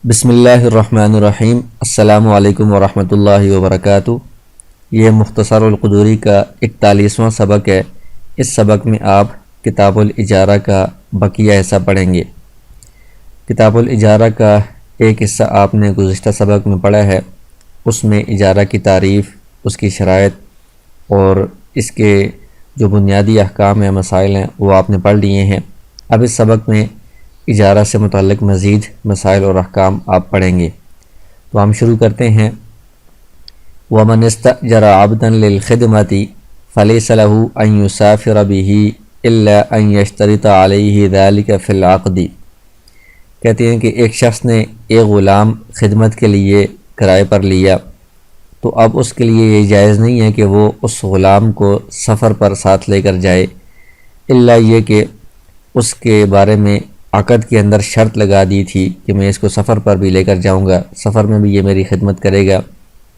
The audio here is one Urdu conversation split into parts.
بسم اللہ الرحمن الرحیم۔ السلام علیکم ورحمۃ اللہ وبرکاتہ۔ یہ مختصر القدوری کا 41واں سبق ہے۔ اس سبق میں آپ کتاب الاجارہ کا بقیہ حصہ پڑھیں گے۔ کتاب الاجارہ کا ایک حصہ آپ نے گزشتہ سبق میں پڑھا ہے، اس میں اجارہ کی تعریف، اس کی شرائط اور اس کے جو بنیادی احکام ہیں، مسائل ہیں، وہ آپ نے پڑھ لیے ہیں۔ اب اس سبق میں اجارہ سے متعلق مزید مسائل اور احکام آپ پڑھیں گے۔ تو ہم شروع کرتے ہیں۔ وَمَنِ اسْتَأْجَرَ عَبْدًا لِلْخِدْمَةِ فَلَيْسَ لَهُ أَن يُسَافِرَ بِهِ إِلَّا أَن يَشْتَرِطَ عَلَيْهِ ذَلِكَ فِي الْعَقْدِ۔ کہتے ہیں کہ ایک شخص نے ایک غلام خدمت کے لیے کرائے پر لیا، تو اب اس کے لیے یہ جائز نہیں ہے کہ وہ اس غلام کو سفر پر ساتھ لے کر جائے، الا یہ کہ اس کے بارے میں عقد کے اندر شرط لگا دی تھی کہ میں اس کو سفر پر بھی لے کر جاؤں گا، سفر میں بھی یہ میری خدمت کرے گا،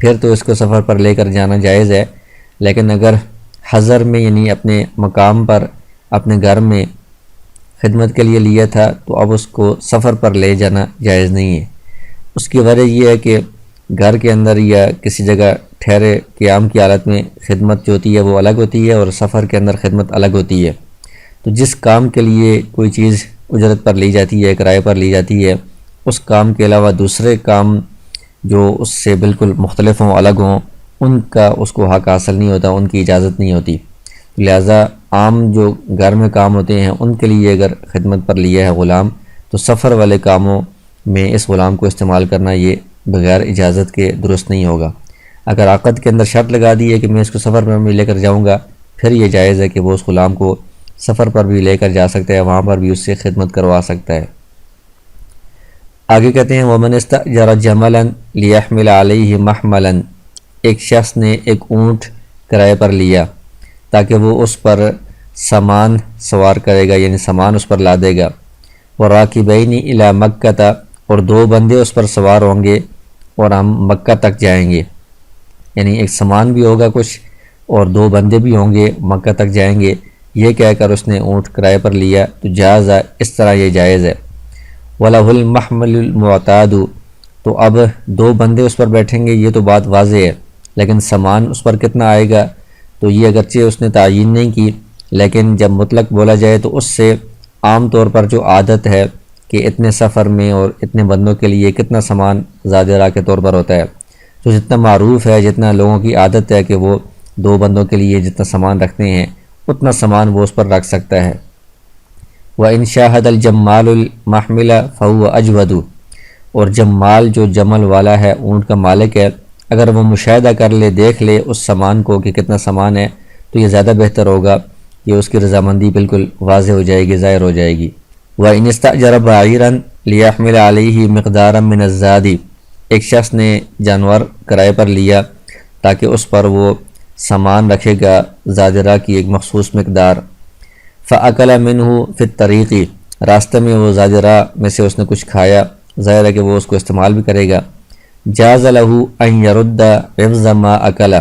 پھر تو اس کو سفر پر لے کر جانا جائز ہے۔ لیکن اگر حضر میں یعنی اپنے مقام پر اپنے گھر میں خدمت کے لیے لیا تھا، تو اب اس کو سفر پر لے جانا جائز نہیں ہے۔ اس کی وجہ یہ ہے کہ گھر کے اندر یا کسی جگہ ٹھہرے قیام کی حالت میں خدمت جو ہوتی ہے وہ الگ ہوتی ہے، اور سفر کے اندر خدمت الگ ہوتی ہے۔ تو جس کام کے لیے کوئی چیز اجرت پر لی جاتی ہے، کرائے پر لی جاتی ہے، اس کام کے علاوہ دوسرے کام جو اس سے بالکل مختلف ہوں، الگ ہوں، ان کا اس کو حق حاصل نہیں ہوتا، ان کی اجازت نہیں ہوتی۔ لہٰذا عام جو گھر میں کام ہوتے ہیں ان کے لیے اگر خدمت پر لیا ہے غلام، تو سفر والے کاموں میں اس غلام کو استعمال کرنا یہ بغیر اجازت کے درست نہیں ہوگا۔ اگر عقد کے اندر شرط لگا دی ہے کہ میں اس کو سفر پر بھی لے کر جاؤں گا، پھر یہ جائز ہے کہ وہ اس غلام کو سفر پر بھی لے کر جا سکتا ہے، وہاں پر بھی اس سے خدمت کروا سکتا ہے۔ آگے کہتے ہیں وَمَنِ اسْتَأْجَرَ جَمَلًا لِيَحْمِلَ عَلَيْهِ مَحْمَلًا۔ ایک شخص نے ایک اونٹ کرائے پر لیا تاکہ وہ اس پر سامان سوار کرے گا، یعنی سامان اس پر لا دے گا۔ وَرَاكِبَيْنِ إِلَى مَكَّةَ، اور دو بندے اس پر سوار ہوں گے اور ہم مکہ تک جائیں گے، یعنی ایک سامان بھی ہوگا کچھ اور دو بندے بھی ہوں گے، مکہ تک جائیں گے، یہ کہہ کر اس نے اونٹ کرائے پر لیا، تو جائز ہے، اس طرح یہ جائز ہے۔ وَلَهُ الْمَحْمَلُ الْمُعْتَادُ، تو اب دو بندے اس پر بیٹھیں گے، یہ تو بات واضح ہے، لیکن سامان اس پر کتنا آئے گا تو یہ اگرچہ اس نے تعیین نہیں کی، لیکن جب مطلق بولا جائے تو اس سے عام طور پر جو عادت ہے کہ اتنے سفر میں اور اتنے بندوں کے لیے کتنا سامان زیادہ راہ کے طور پر ہوتا ہے، تو جتنا معروف ہے، جتنا لوگوں کی عادت ہے کہ وہ دو بندوں کے لیے جتنا سامان رکھتے ہیں، اتنا سامان وہ اس پر رکھ سکتا ہے۔ وَإِنْ شَاهَدَ الْجَمَّالُ الْمَحْمِلَ فَهُوَ أَجْوَدُ، اور جمال جو جمل والا ہے، اونٹ کا مالک ہے، اگر وہ مشاہدہ کر لے، دیکھ لے اس سامان کو کہ کتنا سامان ہے، تو یہ زیادہ بہتر ہوگا، یہ اس کی رضامندی بالکل واضح ہو جائے گی، ظاہر ہو جائے گی۔ وَإِنْ اسْتَأْجَرَ بَعِيرًا لِيَحْمِلَ عَلَيْهِ مِقْدَارًا مِنَ الزَّادِ، ایک شخص نے جانور کرائے پر لیا تاکہ اس پر وہ سامان رکھے گا زادرہ کی ایک مخصوص مقدار۔ فَأَكَلَ مِنْهُ فِي الطَّرِيقِ، راستے میں وہ زادرہ میں سے اس نے کچھ کھایا، ظاہر ہے کہ وہ اس کو استعمال بھی کرے گا۔ جَازَ لَهُ أَن يَرُدَّ عِوْضَ مَا أَكَلَ،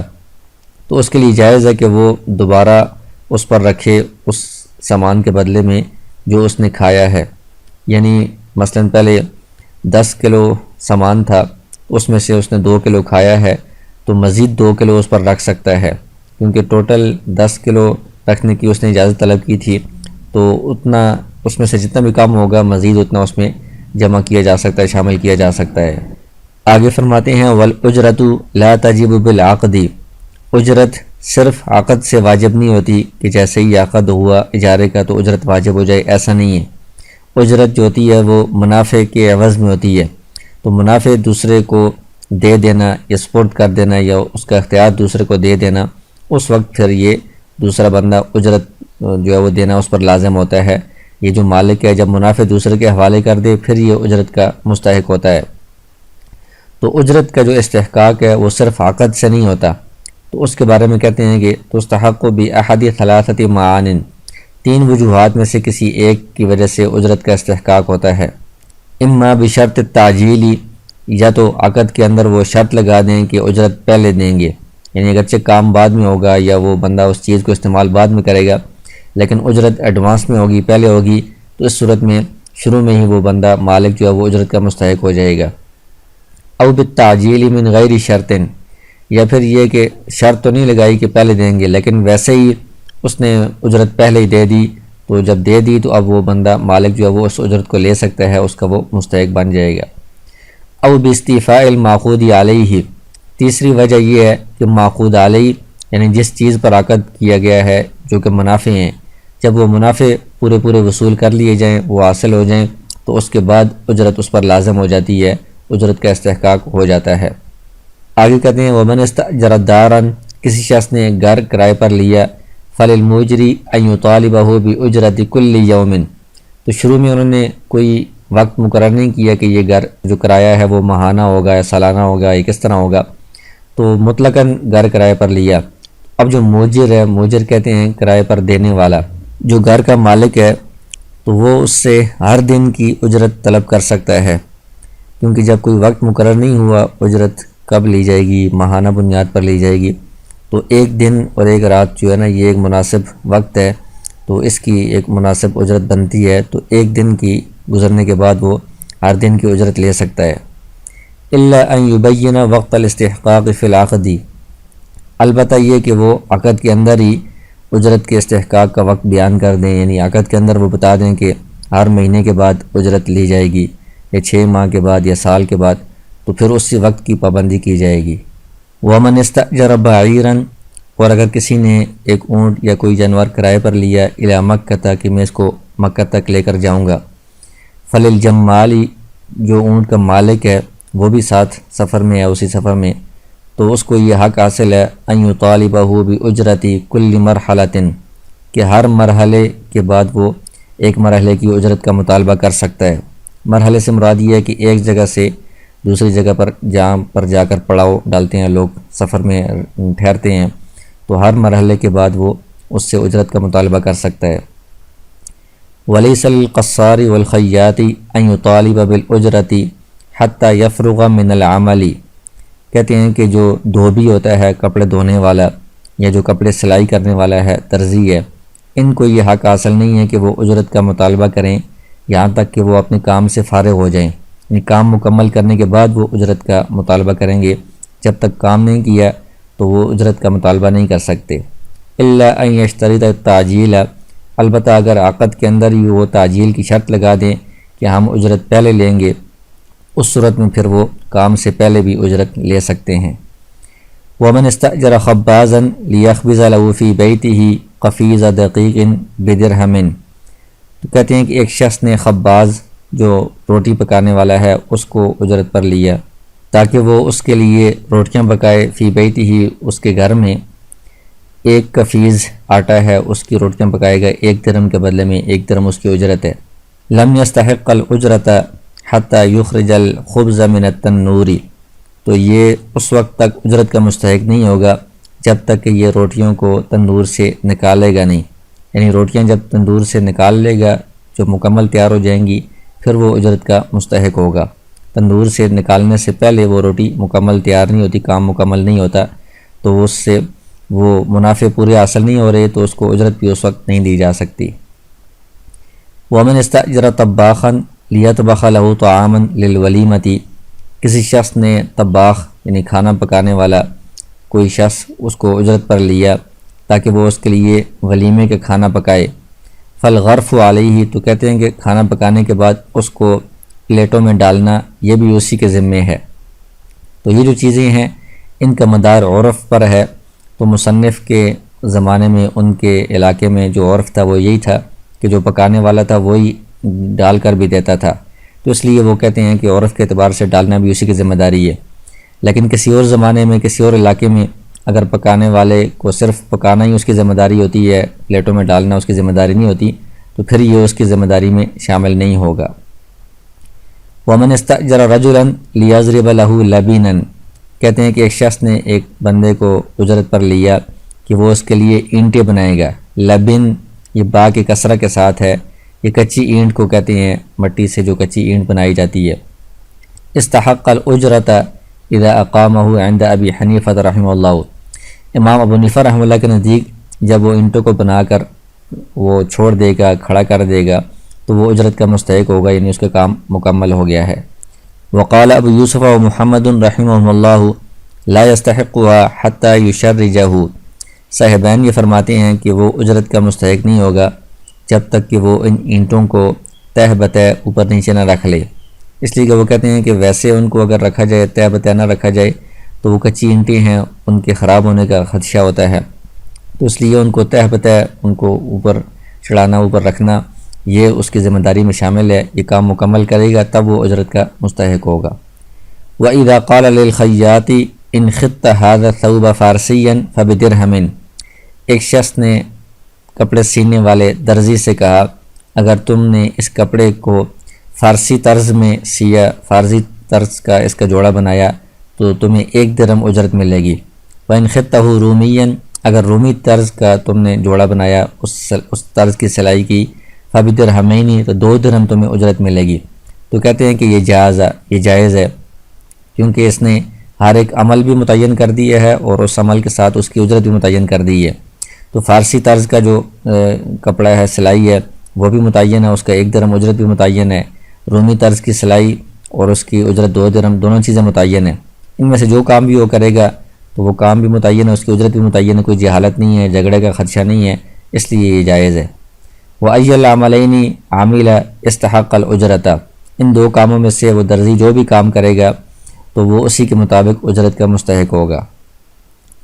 تو اس کے لیے جائز ہے کہ وہ دوبارہ اس پر رکھے اس سامان کے بدلے میں جو اس نے کھایا ہے، یعنی مثلا پہلے 10 کلو سامان تھا، اس میں سے اس نے 2 کلو کھایا ہے، تو مزید 2 کلو اس پر رکھ سکتا ہے، کیونکہ ٹوٹل 10 کلو رکھنے کی اس نے اجازت طلب کی تھی، تو اتنا اس میں سے جتنا بھی کم ہوگا مزید اتنا اس میں جمع کیا جا سکتا ہے، شامل کیا جا سکتا ہے۔ آگے فرماتے ہیں وَالْأُجْرَةُ لَا تَجِبُ بِالْعَقْدِ، اجرت صرف عقد سے واجب نہیں ہوتی کہ جیسے ہی عقد ہوا اجارے کا تو اجرت واجب ہو جائے، ایسا نہیں ہے۔ اجرت جو ہوتی ہے وہ منافع کے عوض میں ہوتی ہے، تو منافع دوسرے کو دے دینا یا سپورٹ کر دینا یا اس کا اختیار دوسرے کو دے دینا، اس وقت پھر یہ دوسرا بندہ اجرت جو ہے وہ دینا اس پر لازم ہوتا ہے۔ یہ جو مالک ہے جب منافع دوسرے کے حوالے کر دے پھر یہ اجرت کا مستحق ہوتا ہے۔ تو اجرت کا جو استحقاق ہے وہ صرف عقد سے نہیں ہوتا، تو اس کے بارے میں کہتے ہیں کہ تستحق بأحد ثلاثة معان، 3 وجوہات میں سے کسی ایک کی وجہ سے اجرت کا استحقاق ہوتا ہے۔ اما بشرط التعجیل، یا تو عقد کے اندر وہ شرط لگا دیں کہ اجرت پہلے دیں گے، یعنی اگرچہ کام بعد میں ہوگا یا وہ بندہ اس چیز کو استعمال بعد میں کرے گا، لیکن اجرت ایڈوانس میں ہوگی، پہلے ہوگی، تو اس صورت میں شروع میں ہی وہ بندہ مالک جو ہے وہ اجرت کا مستحق ہو جائے گا۔ او بالتعجیل من غیر شرط، یا پھر یہ کہ شرط تو نہیں لگائی کہ پہلے دیں گے، لیکن ویسے ہی اس نے اجرت پہلے ہی دے دی، تو جب دے دی تو اب وہ بندہ مالک جو ہے وہ اس اجرت کو لے سکتا ہے، اس کا وہ مستحق بن جائے گا۔ او باستیفاء الماخوذ علیہ، تیسری وجہ یہ ہے کہ ماخوذ علیہ یعنی جس چیز پر عقد کیا گیا ہے جو کہ منافع ہیں، جب وہ منافع پورے وصول کر لیے جائیں، وہ حاصل ہو جائیں، تو اس کے بعد اجرت اس پر لازم ہو جاتی ہے، اجرت کا استحقاق ہو جاتا ہے۔ آگے کہتے ہیں ومن استأجر دارا، کسی شخص نے گھر کرائے پر لیا، فللموجری ان یطالبہ باجرت کل یوم، تو شروع میں انہوں نے کوئی وقت مقرر نہیں کیا کہ یہ گھر جو کرایہ ہے وہ ماہانہ ہوگا یا سالانہ ہوگا یا کس طرح ہوگا، تو مطلقاً گھر کرائے پر لیا۔ اب جو موجر ہے، موجر کہتے ہیں کرائے پر دینے والا، جو گھر کا مالک ہے تو وہ اس سے ہر دن کی اجرت طلب کر سکتا ہے، کیونکہ جب کوئی وقت مقرر نہیں ہوا اجرت کب لی جائے گی، ماہانہ بنیاد پر لی جائے گی، تو ایک دن اور ایک رات جو ہے نا یہ ایک مناسب وقت ہے، تو اس کی ایک مناسب اجرت بنتی ہے، تو ایک دن کی گزرنے کے بعد وہ ہر دن کی اجرت لے سکتا ہے۔ الا ان یبین وقت الاستحقاق فی العقد، البتہ یہ کہ وہ عقد کے اندر ہی اجرت کے استحقاق کا وقت بیان کر دیں، یعنی عقد کے اندر وہ بتا دیں کہ ہر مہینے کے بعد اجرت لی جائے گی، یا 6 ماہ کے بعد یا سال کے بعد، تو پھر اسی وقت کی پابندی کی جائے گی۔ ومن استأجر بعیرا، اور اگر کسی نے ایک اونٹ یا کوئی جانور کرائے پر لیا، الی مکہ، کہ میں اس کو مکہ تک لے کر جاؤں گا، فللجمالی، جو اونٹ کا مالک ہے وہ بھی ساتھ سفر میں ہے، اسی سفر میں، تو اس کو یہ حق حاصل ہے ان یطالبہ باجرت کل مرحلۃ، کہ ہر مرحلے کے بعد وہ ایک مرحلے کی اجرت کا مطالبہ کر سکتا ہے۔ مرحلے سے مراد یہ ہے کہ ایک جگہ سے دوسری جگہ پر جہاں پر جا کر پڑاؤ ڈالتے ہیں لوگ، سفر میں ٹھہرتے ہیں، تو ہر مرحلے کے بعد وہ اس سے اجرت کا مطالبہ کر سکتا ہے۔ ولیس للقصار والخیاط ان یطالب بالاجرت حتی یفرغ من العمل، کہتے ہیں کہ جو دھوبی ہوتا ہے، کپڑے دھونے والا، یا جو کپڑے سلائی کرنے والا ہے، درزی ہے، ان کو یہ حق حاصل نہیں ہے کہ وہ اجرت کا مطالبہ کریں یہاں تک کہ وہ اپنے کام سے فارغ ہو جائیں، یعنی کام مکمل کرنے کے بعد وہ اجرت کا مطالبہ کریں گے، جب تک کام نہیں کیا تو وہ اجرت کا مطالبہ نہیں کر سکتے۔ الا ان یشترط التعجیل، البتہ اگر عقد کے اندر ہی وہ تعجیل کی شرط لگا دیں کہ ہم اجرت پہلے لیں گے، اس صورت میں پھر وہ کام سے پہلے بھی اجرت لے سکتے ہیں۔ ومن استأجر خبازا لیخبز له فی بیتہ قفیز دقیق بدرہم، تو کہتے ہیں کہ ایک شخص نے خباز جو روٹی پکانے والا ہے اس کو اجرت پر لیا تاکہ وہ اس کے لیے روٹیاں پکائے، فی بیتہ، اس کے گھر میں، ایک کفیز آٹا ہے اس کی روٹیاں پکائے گا، 1 درہم کے بدلے میں 1 درہم اس کی اجرت ہے۔ لم یستحق الاجرت حتی یخرج الخبز من التنور، تو یہ اس وقت تک اجرت کا مستحق نہیں ہوگا جب تک کہ یہ روٹیوں کو تندور سے نکالے گا نہیں، یعنی روٹیاں جب تندور سے نکال لے گا، جو مکمل تیار ہو جائیں گی، پھر وہ اجرت کا مستحق ہوگا۔ تندور سے نکالنے سے پہلے وہ روٹی مکمل تیار نہیں ہوتی، کام مکمل نہیں ہوتا، تو اس سے وہ منافع پورے حاصل نہیں ہو رہے، تو اس کو اجرت بھی اس وقت نہیں دی جا سکتی۔ ومن استأجر طباخا لیطبخ له طعاما للولیمۃ، کسی شخص نے طباخ یعنی کھانا پکانے والا کوئی شخص اس کو اجرت پر لیا تاکہ وہ اس کے لیے ولیمے کے کھانا پکائے، فالغرف علیہ، تو کہتے ہیں کہ کھانا پکانے کے بعد اس کو پلیٹوں میں ڈالنا یہ بھی اسی کے ذمے ہے۔ تو یہ جو چیزیں ہیں ان کا مدار عرف پر ہے، تو مصنف کے زمانے میں ان کے علاقے میں جو عرف تھا وہ یہی تھا کہ جو پکانے والا تھا وہی ڈال کر بھی دیتا تھا، تو اس لیے وہ کہتے ہیں کہ عرف کے اعتبار سے ڈالنا بھی اسی کی ذمہ داری ہے۔ لیکن کسی اور زمانے میں کسی اور علاقے میں اگر پکانے والے کو صرف پکانا ہی اس کی ذمہ داری ہوتی ہے، پلیٹوں میں ڈالنا اس کی ذمہ داری نہیں ہوتی، تو پھر یہ اس کی ذمہ داری میں شامل نہیں ہوگا۔ ومن استأجر رجلا لیضرب له لبینا، کہتے ہیں کہ ایک شخص نے ایک بندے کو اجرت پر لیا کہ وہ اس کے لیے اینٹیں بنائے گا۔ لبن یہ با کی کسرہ کے ساتھ ہے، یہ کچی اینٹ کو کہتے ہیں، مٹی سے جو کچی اینٹ بنائی جاتی ہے۔ استحق الاجرت اذا اقامہ عند ابی حنیفہ رحمہ اللہ، امام ابو حنیفہ رحمہ اللہ کے نزدیک جب وہ اینٹوں کو بنا کر وہ چھوڑ دے گا، کھڑا کر دے گا، تو وہ اجرت کا مستحق ہوگا، یعنی اس کا کام مکمل ہو گیا ہے۔ وقال ابو یوسف و محمد رحمہ اللہ لا يستحقها حتى يشرجه، صاحبین یہ فرماتے ہیں کہ وہ اجرت کا مستحق نہیں ہوگا جب تک کہ وہ ان اینٹوں کو تہ بتہ اوپر نیچے نہ رکھ لے، اس لیے کہ وہ کہتے ہیں کہ ویسے ان کو اگر رکھا جائے، تہ بتہ نہ رکھا جائے تو وہ کچی اینٹیں ہیں، ان کے خراب ہونے کا خدشہ ہوتا ہے، تو اس لیے ان کو تہ بتہ ان کو اوپر چڑھانا، اوپر رکھنا، یہ اس کی ذمہ داری میں شامل ہے۔ یہ کام مکمل کرے گا تب وہ اجرت کا مستحق ہوگا۔ وَإِذَا قَالَ لِلْخَيَّاطِ إِنْ خِطَّ هَذَا الثَّوْبَ فَارْسِيًّا فَبِدِرْهَمٍ، ایک شخص نے کپڑے سینے والے درزی سے کہا اگر تم نے اس کپڑے کو فارسی طرز میں سیا، فارسی طرز کا اس کا جوڑا بنایا تو تمہیں 1 درہم اجرت ملے گی۔ وَإِنْ خِطَّهُ رُومِيًّا، اگر رومی طرز کا تم نے جوڑا بنایا، اس طرز کی سلائی کی، فَبِدِرْهَمَيْنِ، تو 2 درہم تمہیں اجرت ملے گی۔ تو کہتے ہیں کہ یہ جائز ہے، کیونکہ اس نے ہر ایک عمل بھی متعین کر دیا ہے اور اس عمل کے ساتھ اس کی اجرت بھی متعین کر دی ہے۔ تو فارسی طرز کا جو کپڑا ہے، سلائی ہے، وہ بھی متعین ہے، اس کا 1 درہم اجرت بھی متعین ہے۔ رومی طرز کی سلائی اور اس کی اجرت 2 درہم، دونوں چیزیں متعین ہیں۔ ان میں سے جو کام بھی وہ کرے گا تو وہ کام بھی متعین ہے، اس کی اجرت بھی متعین ہے، کوئی جہالت نہیں ہے، جھگڑے کا خدشہ نہیں ہے، اس لیے یہ جائز ہے۔ وَأَيَّ الْعَمَلَيْنِ عَمِلَ اسْتَحَقَّ الْأُجْرَةَ، ان 2 کاموں میں سے وہ درزی جو بھی کام کرے گا تو وہ اسی کے مطابق اجرت کا مستحق ہوگا۔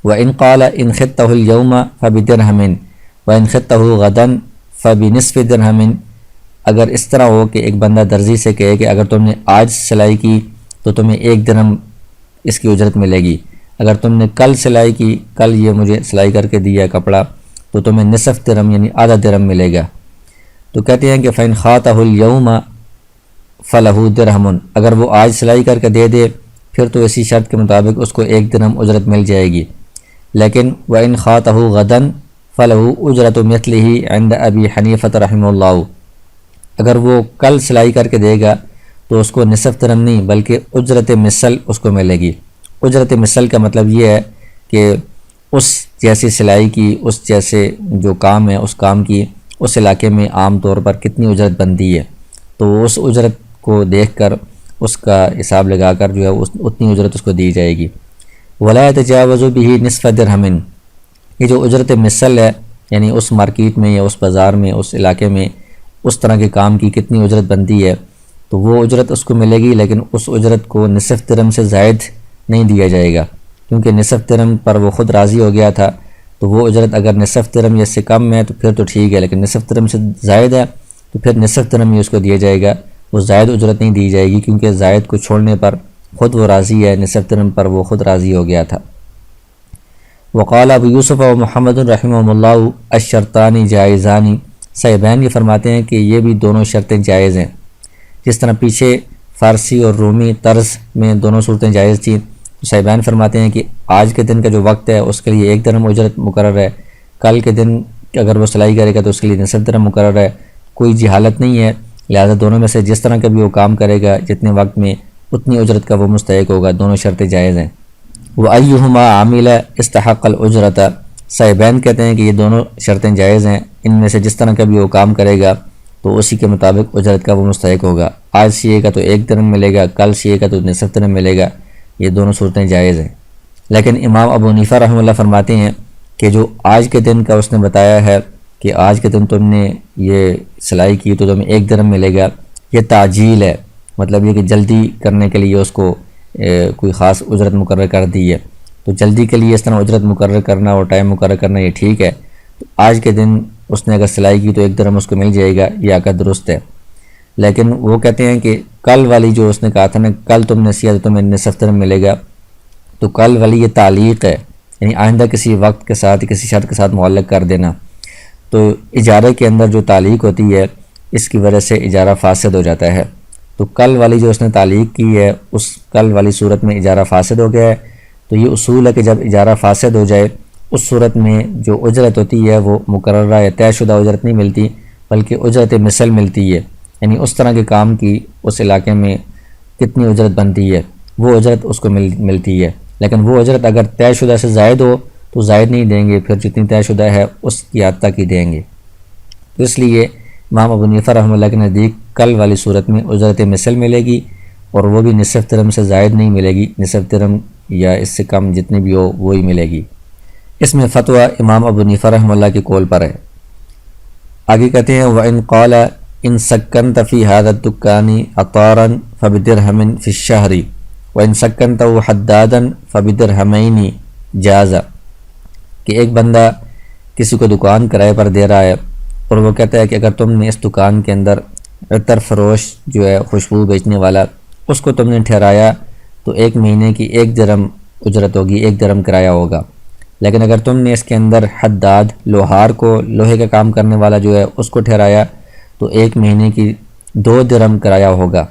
وَإِنْ قَالَ إِنْ خِطَّهُ الْيَوْمَ فَبِدِرْهَمٍ وَإِنْ خِطَّهُ غَدًا فَبِنِصْفِ دِرْهَمٍ، اگر اس طرح ہو کہ ایک بندہ درزی سے کہے کہ اگر تم نے آج سلائی کی تو تمہیں 1 درہم اس کی اجرت ملے گی، اگر تم نے کل سلائی کی، کل یہ مجھے سلائی کر کے دیا کپڑا، تو تمہیں نصف درہم یعنی آدھا درہم ملے گا۔ تو کہتے ہیں کہ فَإِنْ خَاطَهُ الْيَوْمَ فَلَهُ دِرْهَمٌ، اگر وہ آج سلائی کر کے دے دے پھر تو اسی شرط کے مطابق اس کو 1 درہم اجرت مل جائے گی۔ لیکن وَإِنْ خَاطَهُ غَدًا فَلَهُ أُجْرَةُ مِثْلِهِ عِنْدَ أَبِي حَنِيفَةَ رحمہ اللہ، اگر وہ کل سلائی کر کے دے گا تو اس کو نصف درہم نہیں بلکہ اجرت مثل اس کو ملے گی۔ اجرت مثل کا مطلب یہ ہے کہ اس جیسی سلائی کی، اس جیسے جو کام ہے، اس کام کی اس علاقے میں عام طور پر کتنی اجرت بنتی ہے، تو اس اجرت کو دیکھ کر اس کا حساب لگا کر جو ہے اتنی اجرت اس کو دی جائے گی۔ وَلَا يَتَجَاوَزُ بِهِ نِصْفَ دِرْهَمٍ، یہ جو اجرت مثل ہے یعنی اس مارکیٹ میں یا اس بازار میں، اس علاقے میں اس طرح کے کام کی کتنی اجرت بنتی ہے تو وہ اجرت اس کو ملے گی، لیکن اس اجرت کو نصف درہم سے زائد نہیں دیا جائے گا، کیونکہ نصف درہم پر وہ خود راضی ہو گیا تھا، تو وہ اجرت اگر نصف درہم یا اس سے کم ہے تو پھر تو ٹھیک ہے، لیکن نصف درہم سے زائد ہے تو پھر نصف درہم ہی اس کو دیا جائے گا، وہ زائد اجرت نہیں دی جائے گی، کیونکہ زائد کو چھوڑنے پر خود وہ راضی ہے، نصف درہم پر وہ خود راضی ہو گیا تھا۔ وقال ابو یوسف و محمد رحمہ اللہ الشرطان جائزان، صاحبین یہ فرماتے ہیں کہ یہ بھی دونوں شرطیں جائز ہیں، جس طرح پیچھے فارسی اور رومی طرز میں دونوں صورتیں جائز تھیں، تو صاحبین فرماتے ہیں کہ آج کے دن کا جو وقت ہے اس کے لیے 1 درہم اجرت مقرر ہے، کل کے دن اگر وہ سلائی کرے گا تو اس کے لیے نصف درہم مقرر ہے، کوئی جہالت نہیں ہے، لہذا دونوں میں سے جس طرح کا بھی وہ کام کرے گا جتنے وقت میں اتنی اجرت کا وہ مستحق ہوگا، دونوں شرطیں جائز ہیں۔ وَأَيُّهُمَا عَمِلَ اسْتَحَقَّ الْأُجْرَةَ، صاحبین کہتے ہیں کہ یہ دونوں شرطیں جائز ہیں، ان میں سے جس طرح کا بھی وہ کام کرے گا تو اسی کے مطابق اجرت کا وہ مستحق ہوگا، آج سیے گا تو 1 درہم ملے گا، کل سیے گا تو نصف درہم ملے گا، یہ دونوں صورتیں جائز ہیں۔ لیکن امام ابو حنیفہ رحمہ اللہ فرماتے ہیں کہ جو آج کے دن کا اس نے بتایا ہے کہ آج کے دن تم نے یہ سلائی کی تو تمہیں 1 درہم ملے گا، یہ تعجیل ہے، مطلب یہ کہ جلدی کرنے کے لیے اس کو کوئی خاص اجرت مقرر کر دی ہے، تو جلدی کے لیے اس طرح اجرت مقرر کرنا اور ٹائم مقرر کرنا یہ ٹھیک ہے، تو آج کے دن اس نے اگر سلائی کی تو 1 درہم اس کو مل جائے گا، یہ عقد درست ہے۔ لیکن وہ کہتے ہیں کہ کل والی جو اس نے کہا تھا نا، کل تم نے سیا تو تمہیں نصف درہم ملے گا، تو کل والی یہ تعلیق ہے، یعنی آئندہ کسی وقت کے ساتھ کسی شرط کے ساتھ معلق کر دینا، تو اجارے کے اندر جو تعلیق ہوتی ہے اس کی وجہ سے اجارہ فاسد ہو جاتا ہے، تو کل والی جو اس نے تعلیق کی ہے اس کل والی صورت میں اجارہ فاسد ہو گیا ہے، تو یہ اصول ہے کہ جب اجارہ فاسد ہو جائے اس صورت میں جو اجرت ہوتی ہے وہ مقررہ یا طے شدہ اجرت نہیں ملتی بلکہ اجرت مثل ملتی ہے، یعنی اس طرح کے کام کی اس علاقے میں کتنی اجرت بنتی ہے وہ اجرت اس کو ملتی ہے، لیکن وہ اجرت اگر طے شدہ سے زائد ہو تو زائد نہیں دیں گے، پھر جتنی طے شدہ ہے اس کی حد تک ہی دیں گے، تو اس لیے امام ابو حنیفہ رحمۃ اللہ کے نزدیک کل والی صورت میں اجرت مثل ملے گی، اور وہ بھی نصف درہم سے زائد نہیں ملے گی، نصف درہم یا اس سے کم جتنی بھی ہو وہی ملے گی۔ اس میں فتویٰ امام ابو حنیفہ رحمۃ اللہ کے قول پر ہے۔ آگے کہتے ہیں وَإِن قَالَ إِن سَكَّنْتَ فِي هَذَا الدُّكَّانِ عَطَارًا فَبِدِرْهَمٍ فِي الشَّهْرِ وَإِن سَكَّنْتَهُ حَدَّادًا فَبِدِرْهَمَيْنِ جَازَ، کہ ایک بندہ کسی کو دکان کرائے پر دے رہا ہے اور وہ کہتا ہے کہ اگر تم نے اس دکان کے اندر عطر فروش جو ہے خوشبو بیچنے والا اس کو تم نے ٹھہرایا تو 1 مہینے کی 1 درہم اجرت ہوگی، 1 درہم کرایہ ہوگا، لیکن اگر تم نے اس کے اندر حداد لوہار کو لوہے کا کام کرنے والا جو ہے اس کو ٹھہرایا تو 1 مہینے کی 2 درہم کرایہ ہوگا۔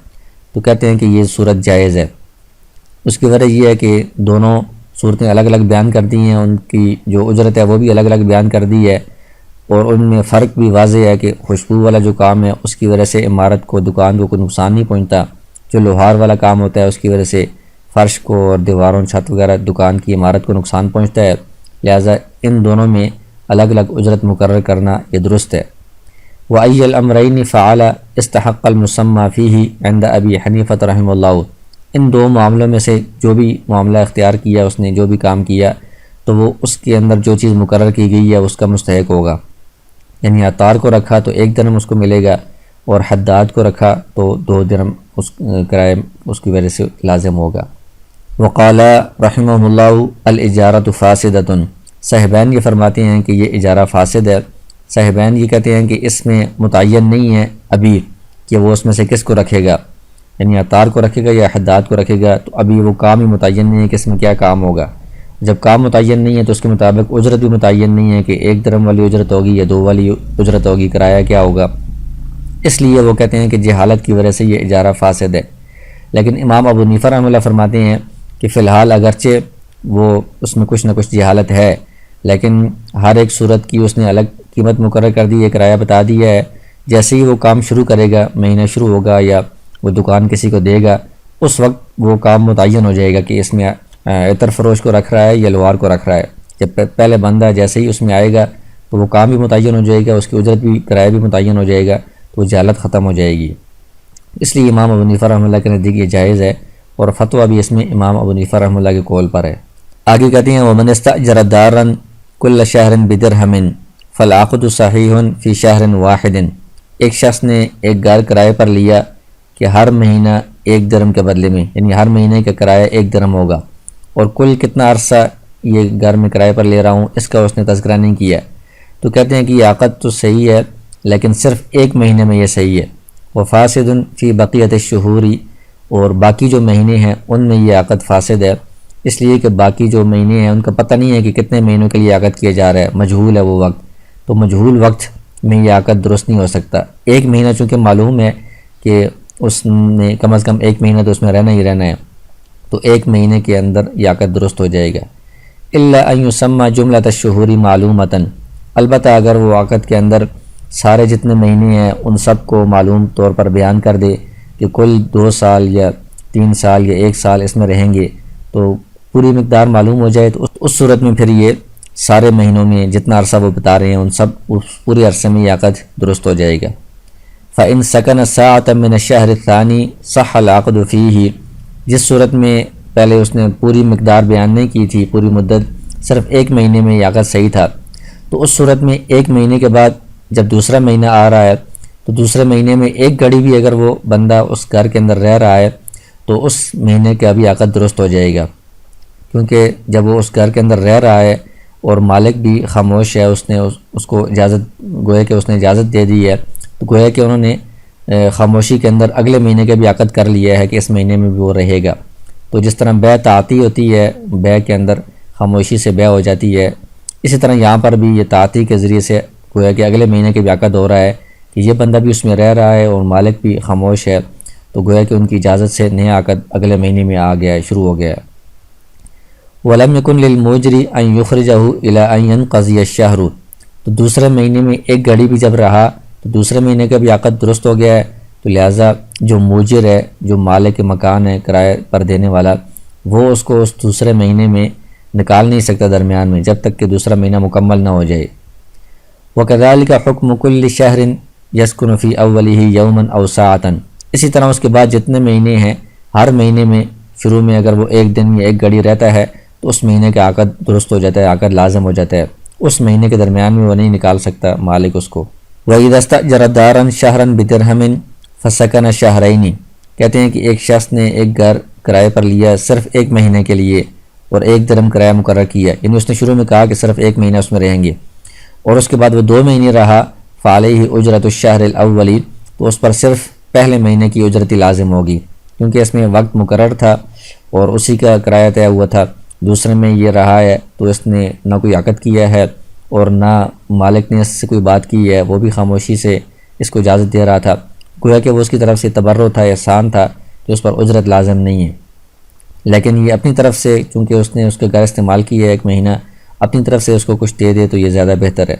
تو کہتے ہیں کہ یہ صورت جائز ہے۔ اس کی وجہ یہ ہے کہ دونوں صورتیں الگ الگ بیان کر دی ہیں، ان کی جو اجرت ہے وہ بھی الگ الگ بیان کر دی ہے، اور ان میں فرق بھی واضح ہے کہ خوشبو والا جو کام ہے اس کی وجہ سے عمارت کو دکان کو کوئی نقصان نہیں پہنچتا، جو لوہار والا کام ہوتا ہے اس کی وجہ سے فرش کو اور دیواروں چھت وغیرہ دکان کی عمارت کو نقصان پہنچتا ہے، لہٰذا ان دونوں میں الگ الگ اجرت مقرر کرنا یہ درست ہے۔ وَأَيَّ الْأَمْرَيْنِ فَعَلَ اسْتَحَقَّ الْمُسَمَّى فِيهِ عِنْدَ أَبِي حنیفۃ رحمہ اللہ، ان دو معاملوں میں سے جو بھی معاملہ اختیار کیا اس نے، جو بھی کام کیا تو وہ اس کے اندر جو چیز مقرر کی گئی ہے اس کا مستحق ہوگا، یعنی عطار کو رکھا تو 1 درہم اس کو ملے گا، اور حداد کو رکھا تو 2 درہم اس کرائے اس کی وجہ سے لازم ہوگا۔ وقال رحمہ اللہ الاجارۃ فاسدۃ، صاحبین یہ فرماتے ہیں کہ یہ اجارہ فاسد ہے۔ صاحبین یہ کہتے ہیں کہ اس میں متعین نہیں ہے ابھی کہ وہ اس میں سے کس کو رکھے گا، یعنی عطار کو رکھے گا یا حداد کو رکھے گا، تو ابھی وہ کام ہی متعین نہیں ہے کہ اس میں کیا کام ہوگا۔ جب کام متعین نہیں ہے تو اس کے مطابق اجرت بھی متعین نہیں ہے کہ 1 درہم والی اجرت ہوگی یا 2 والی اجرت ہوگی، کرایہ کیا ہوگا، اس لیے وہ کہتے ہیں کہ جہالت کی وجہ سے یہ اجارہ فاسد ہے۔ لیکن امام ابو حنیفہ رحمہ اللہ فرماتے ہیں کہ فی الحال اگرچہ وہ اس میں کچھ نہ کچھ جہالت ہے، لیکن ہر ایک صورت کی اس نے الگ قیمت مقرر کر دی ہے، کرایہ بتا دیا ہے، جیسے ہی وہ کام شروع کرے گا، مہینہ شروع ہوگا یا وہ دکان کسی کو دے گا، اس وقت وہ کام متعین ہو جائے گا کہ اس میں عطر فروش کو رکھ رہا ہے یا لوہار کو رکھ رہا ہے۔ جب پہلے بندہ جیسے ہی اس میں آئے گا تو وہ کام بھی متعین ہو جائے گا، اس کی اجرت بھی کرایہ بھی متعین ہو جائے گا، تو جہالت ختم ہو جائے گی۔ اس لیے امام ابو حنیفہ رحمہ اللہ کے نزدیک یہ جائز ہے، اور فتویٰ بھی اس میں امام ابو حنیفہ رحمہ اللہ کے قول پر ہے۔ آگے کہتے ہیں وَمَنِ اسْتَأْجَرَ دَارًا كُلَّ شَهْرٍ بِدِرْهَمٍ فَالْعَقْدُ صَحِيحٌ فِي شَهْرٍ وَاحِدٍ، ایک شخص نے ایک گھر کرائے پر لیا کہ ہر مہینہ 1 درہم کے بدلے میں، یعنی ہر مہینے کا کرایہ 1 درہم ہوگا، اور کل کتنا عرصہ یہ گھر میں کرائے پر لے رہا ہوں اس کا اس نے تذکرہ نہیں کیا، تو کہتے ہیں کہ یہ عقد تو صحیح ہے لیکن صرف 1 مہینے میں یہ صحیح ہے، وَفَاسِدٌ فِي بَقِيَّةِ الشُّهُورِ، اور باقی جو مہینے ہیں ان میں یہ عقد فاسد ہے، اس لیے کہ باقی جو مہینے ہیں ان کا پتہ نہیں ہے کہ کتنے مہینوں کے لیے عقد کیا جا رہا ہے، مجہول ہے وہ وقت، تو مجہول وقت میں یہ عقد درست نہیں ہو سکتا۔ 1 مہینہ چونکہ معلوم ہے کہ اس نے کم از کم 1 مہینہ تو اس میں رہنا ہی رہنا ہے، تو 1 مہینے کے اندر یہ عقد درست ہو جائے گا۔ الا ان یسمى جملۃ الشہور معلومۃ، البتہ اگر وہ عقد کے اندر سارے جتنے مہینے ہیں ان سب کو معلوم طور پر بیان کر دے کہ کل 2 سال یا 3 سال یا 1 سال اس میں رہیں گے، تو پوری مقدار معلوم ہو جائے تو اس صورت میں پھر یہ سارے مہینوں میں جتنا عرصہ وہ بتا رہے ہیں ان سب اس پورے عرصے میں یہ عقد درست ہو جائے گا۔ فَإِن سَكَنَ سَاعَةً مِّنَ الشَّهْرِ الثَّانِي صَحَّ الْعَقْدُ فِيهِ، جس صورت میں پہلے اس نے پوری مقدار بیان نہیں کی تھی، پوری مدت، صرف 1 مہینے میں یہ عقد صحیح تھا، تو اس صورت میں 1 مہینے کے بعد جب دوسرا مہینہ آ رہا ہے تو دوسرے مہینے میں 1 گھڑی بھی اگر وہ بندہ اس گھر کے اندر رہ رہا ہے تو اس مہینے کا بھی عقد درست ہو جائے گا، کیونکہ جب وہ اس گھر کے اندر رہ رہا ہے اور مالک بھی خاموش ہے، اس نے اس کو اجازت، گویا کہ اس نے اجازت دے دی ہے، تو گویا کہ انہوں نے خاموشی کے اندر اگلے مہینے کا بھی عقد کر لیا ہے کہ اس مہینے میں بھی وہ رہے گا۔ تو جس طرح بیع تعاطی ہوتی ہے، بیع کے اندر خاموشی سے بیع ہو جاتی ہے، اسی طرح یہاں پر بھی یہ تعاطی کے ذریعے سے گویا کہ اگلے مہینے کے بھی عقد ہو رہا ہے کہ یہ بندہ بھی اس میں رہ رہا ہے اور مالک بھی خاموش ہے، تو گویا کہ ان کی اجازت سے نیا عقد اگلے مہینے میں آ گیا ہے، شروع ہو گیا ہے۔ وَلَمْ يَكُنْ لِلْمُوجِرِ أَنْ يُخْرِجَهُ إِلَىٰ أَنْ يَنْقَضِيَ الشَّهْرُ، تو دوسرے مہینے میں 1 گھڑی بھی جب رہا تو دوسرے مہینے کا بھی عقد درست ہو گیا ہے، تو لہٰذا جو موجر ہے، جو مالک مکان ہے کرائے پر دینے والا، وہ اس کو اس دوسرے مہینے میں نکال نہیں سکتا درمیان میں، جب تک کہ دوسرا مہینہ مکمل نہ ہو جائے۔ وَكَذَلِكَ حُكْمُ كُلِّ شَهْرٍ یسکن فی اولیہ یوما او ساعتا۔ اسی طرح اس کے بعد جتنے مہینے ہیں، ہر مہینے میں شروع میں اگر وہ ایک دن یا ایک گھڑی رہتا ہے تو اس مہینے کا عقد درست ہو جاتا ہے، عقد لازم ہو جاتا ہے، اس مہینے کے درمیان میں وہ نہیں نکال سکتا مالک اس کو۔ وَإِذَا اسْتَأْجَرَ دَارًا شَهْرًا بِدِرْهَمٍ فَسَكَنَ شَهْرَيْنِ، کہتے ہیں کہ ایک شخص نے ایک گھر کرائے پر لیا صرف ایک مہینے کے لیے اور ایک درہم کرایہ مقرر کیا، یعنی اس نے شروع میں کہا کہ صرف ایک مہینہ اس میں رہیں گے، اور اس کے بعد وہ 2 مہینے رہا، فَعَلَيْهِ أُجْرَةُ الشَّهْرِ الْأَوَّلِ، تو اس پر صرف پہلے مہینے کی اجرت لازم ہوگی، کیونکہ اس میں وقت مقرر تھا اور اسی کا کرایہ طے ہوا تھا۔ دوسرے میں یہ رہا ہے تو اس نے نہ کوئی عقد کیا ہے اور نہ مالک نے اس سے کوئی بات کی ہے، وہ بھی خاموشی سے اس کو اجازت دے رہا تھا، گویا کہ وہ اس کی طرف سے تبرع تھا، احسان تھا کہ اس پر اجرت لازم نہیں ہے۔ لیکن یہ اپنی طرف سے چونکہ اس نے اس کا گھر استعمال کیا ہے ایک مہینہ، اپنی طرف سے اس کو کچھ دے دے تو یہ زیادہ بہتر ہے۔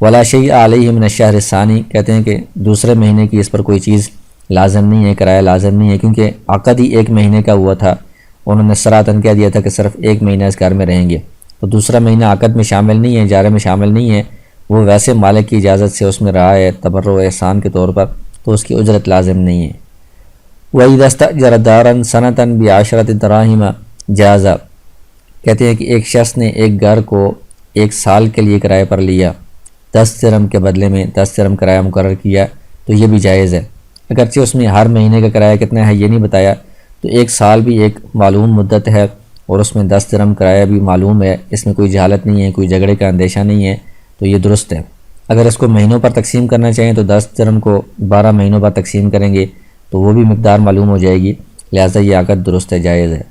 ولا شیء علیہ من الشہر الثانی، کہتے ہیں کہ دوسرے مہینے کی اس پر کوئی چیز لازم نہیں ہے، کرایہ لازم نہیں ہے، کیونکہ عقد ہی ایک مہینے کا ہوا تھا، انہوں نے صراحتاً کہہ دیا تھا کہ صرف ایک مہینہ اس گھر میں رہیں گے، تو دوسرا مہینہ عقد میں شامل نہیں ہے، اجارے میں شامل نہیں ہے، وہ ویسے مالک کی اجازت سے اس میں رہا ہے تبرع و احسان کے طور پر، تو اس کی اجرت لازم نہیں ہے۔ وَإِذَا اسْتَأْجَرَ دَارًا سَنَةً بِعَشْرَةِ دَرَاهِمَ جَازَ، کہتے ہیں کہ ایک شخص نے ایک گھر کو ایک سال کے لیے کرائے پر لیا، 10 درہم کے بدلے میں 10 درہم کرایہ مقرر کیا، تو یہ بھی جائز ہے، اگرچہ اس میں ہر مہینے کا کرایہ کتنا ہے یہ نہیں بتایا، تو ایک سال بھی ایک معلوم مدت ہے اور اس میں 10 درہم کرایہ بھی معلوم ہے، اس میں کوئی جہالت نہیں ہے، کوئی جھگڑے کا اندیشہ نہیں ہے، تو یہ درست ہے۔ اگر اس کو مہینوں پر تقسیم کرنا چاہیں تو 10 درہم کو 12 مہینوں پر تقسیم کریں گے تو وہ بھی مقدار معلوم ہو جائے گی، لہٰذا یہ عقد درست ہے، جائز ہے۔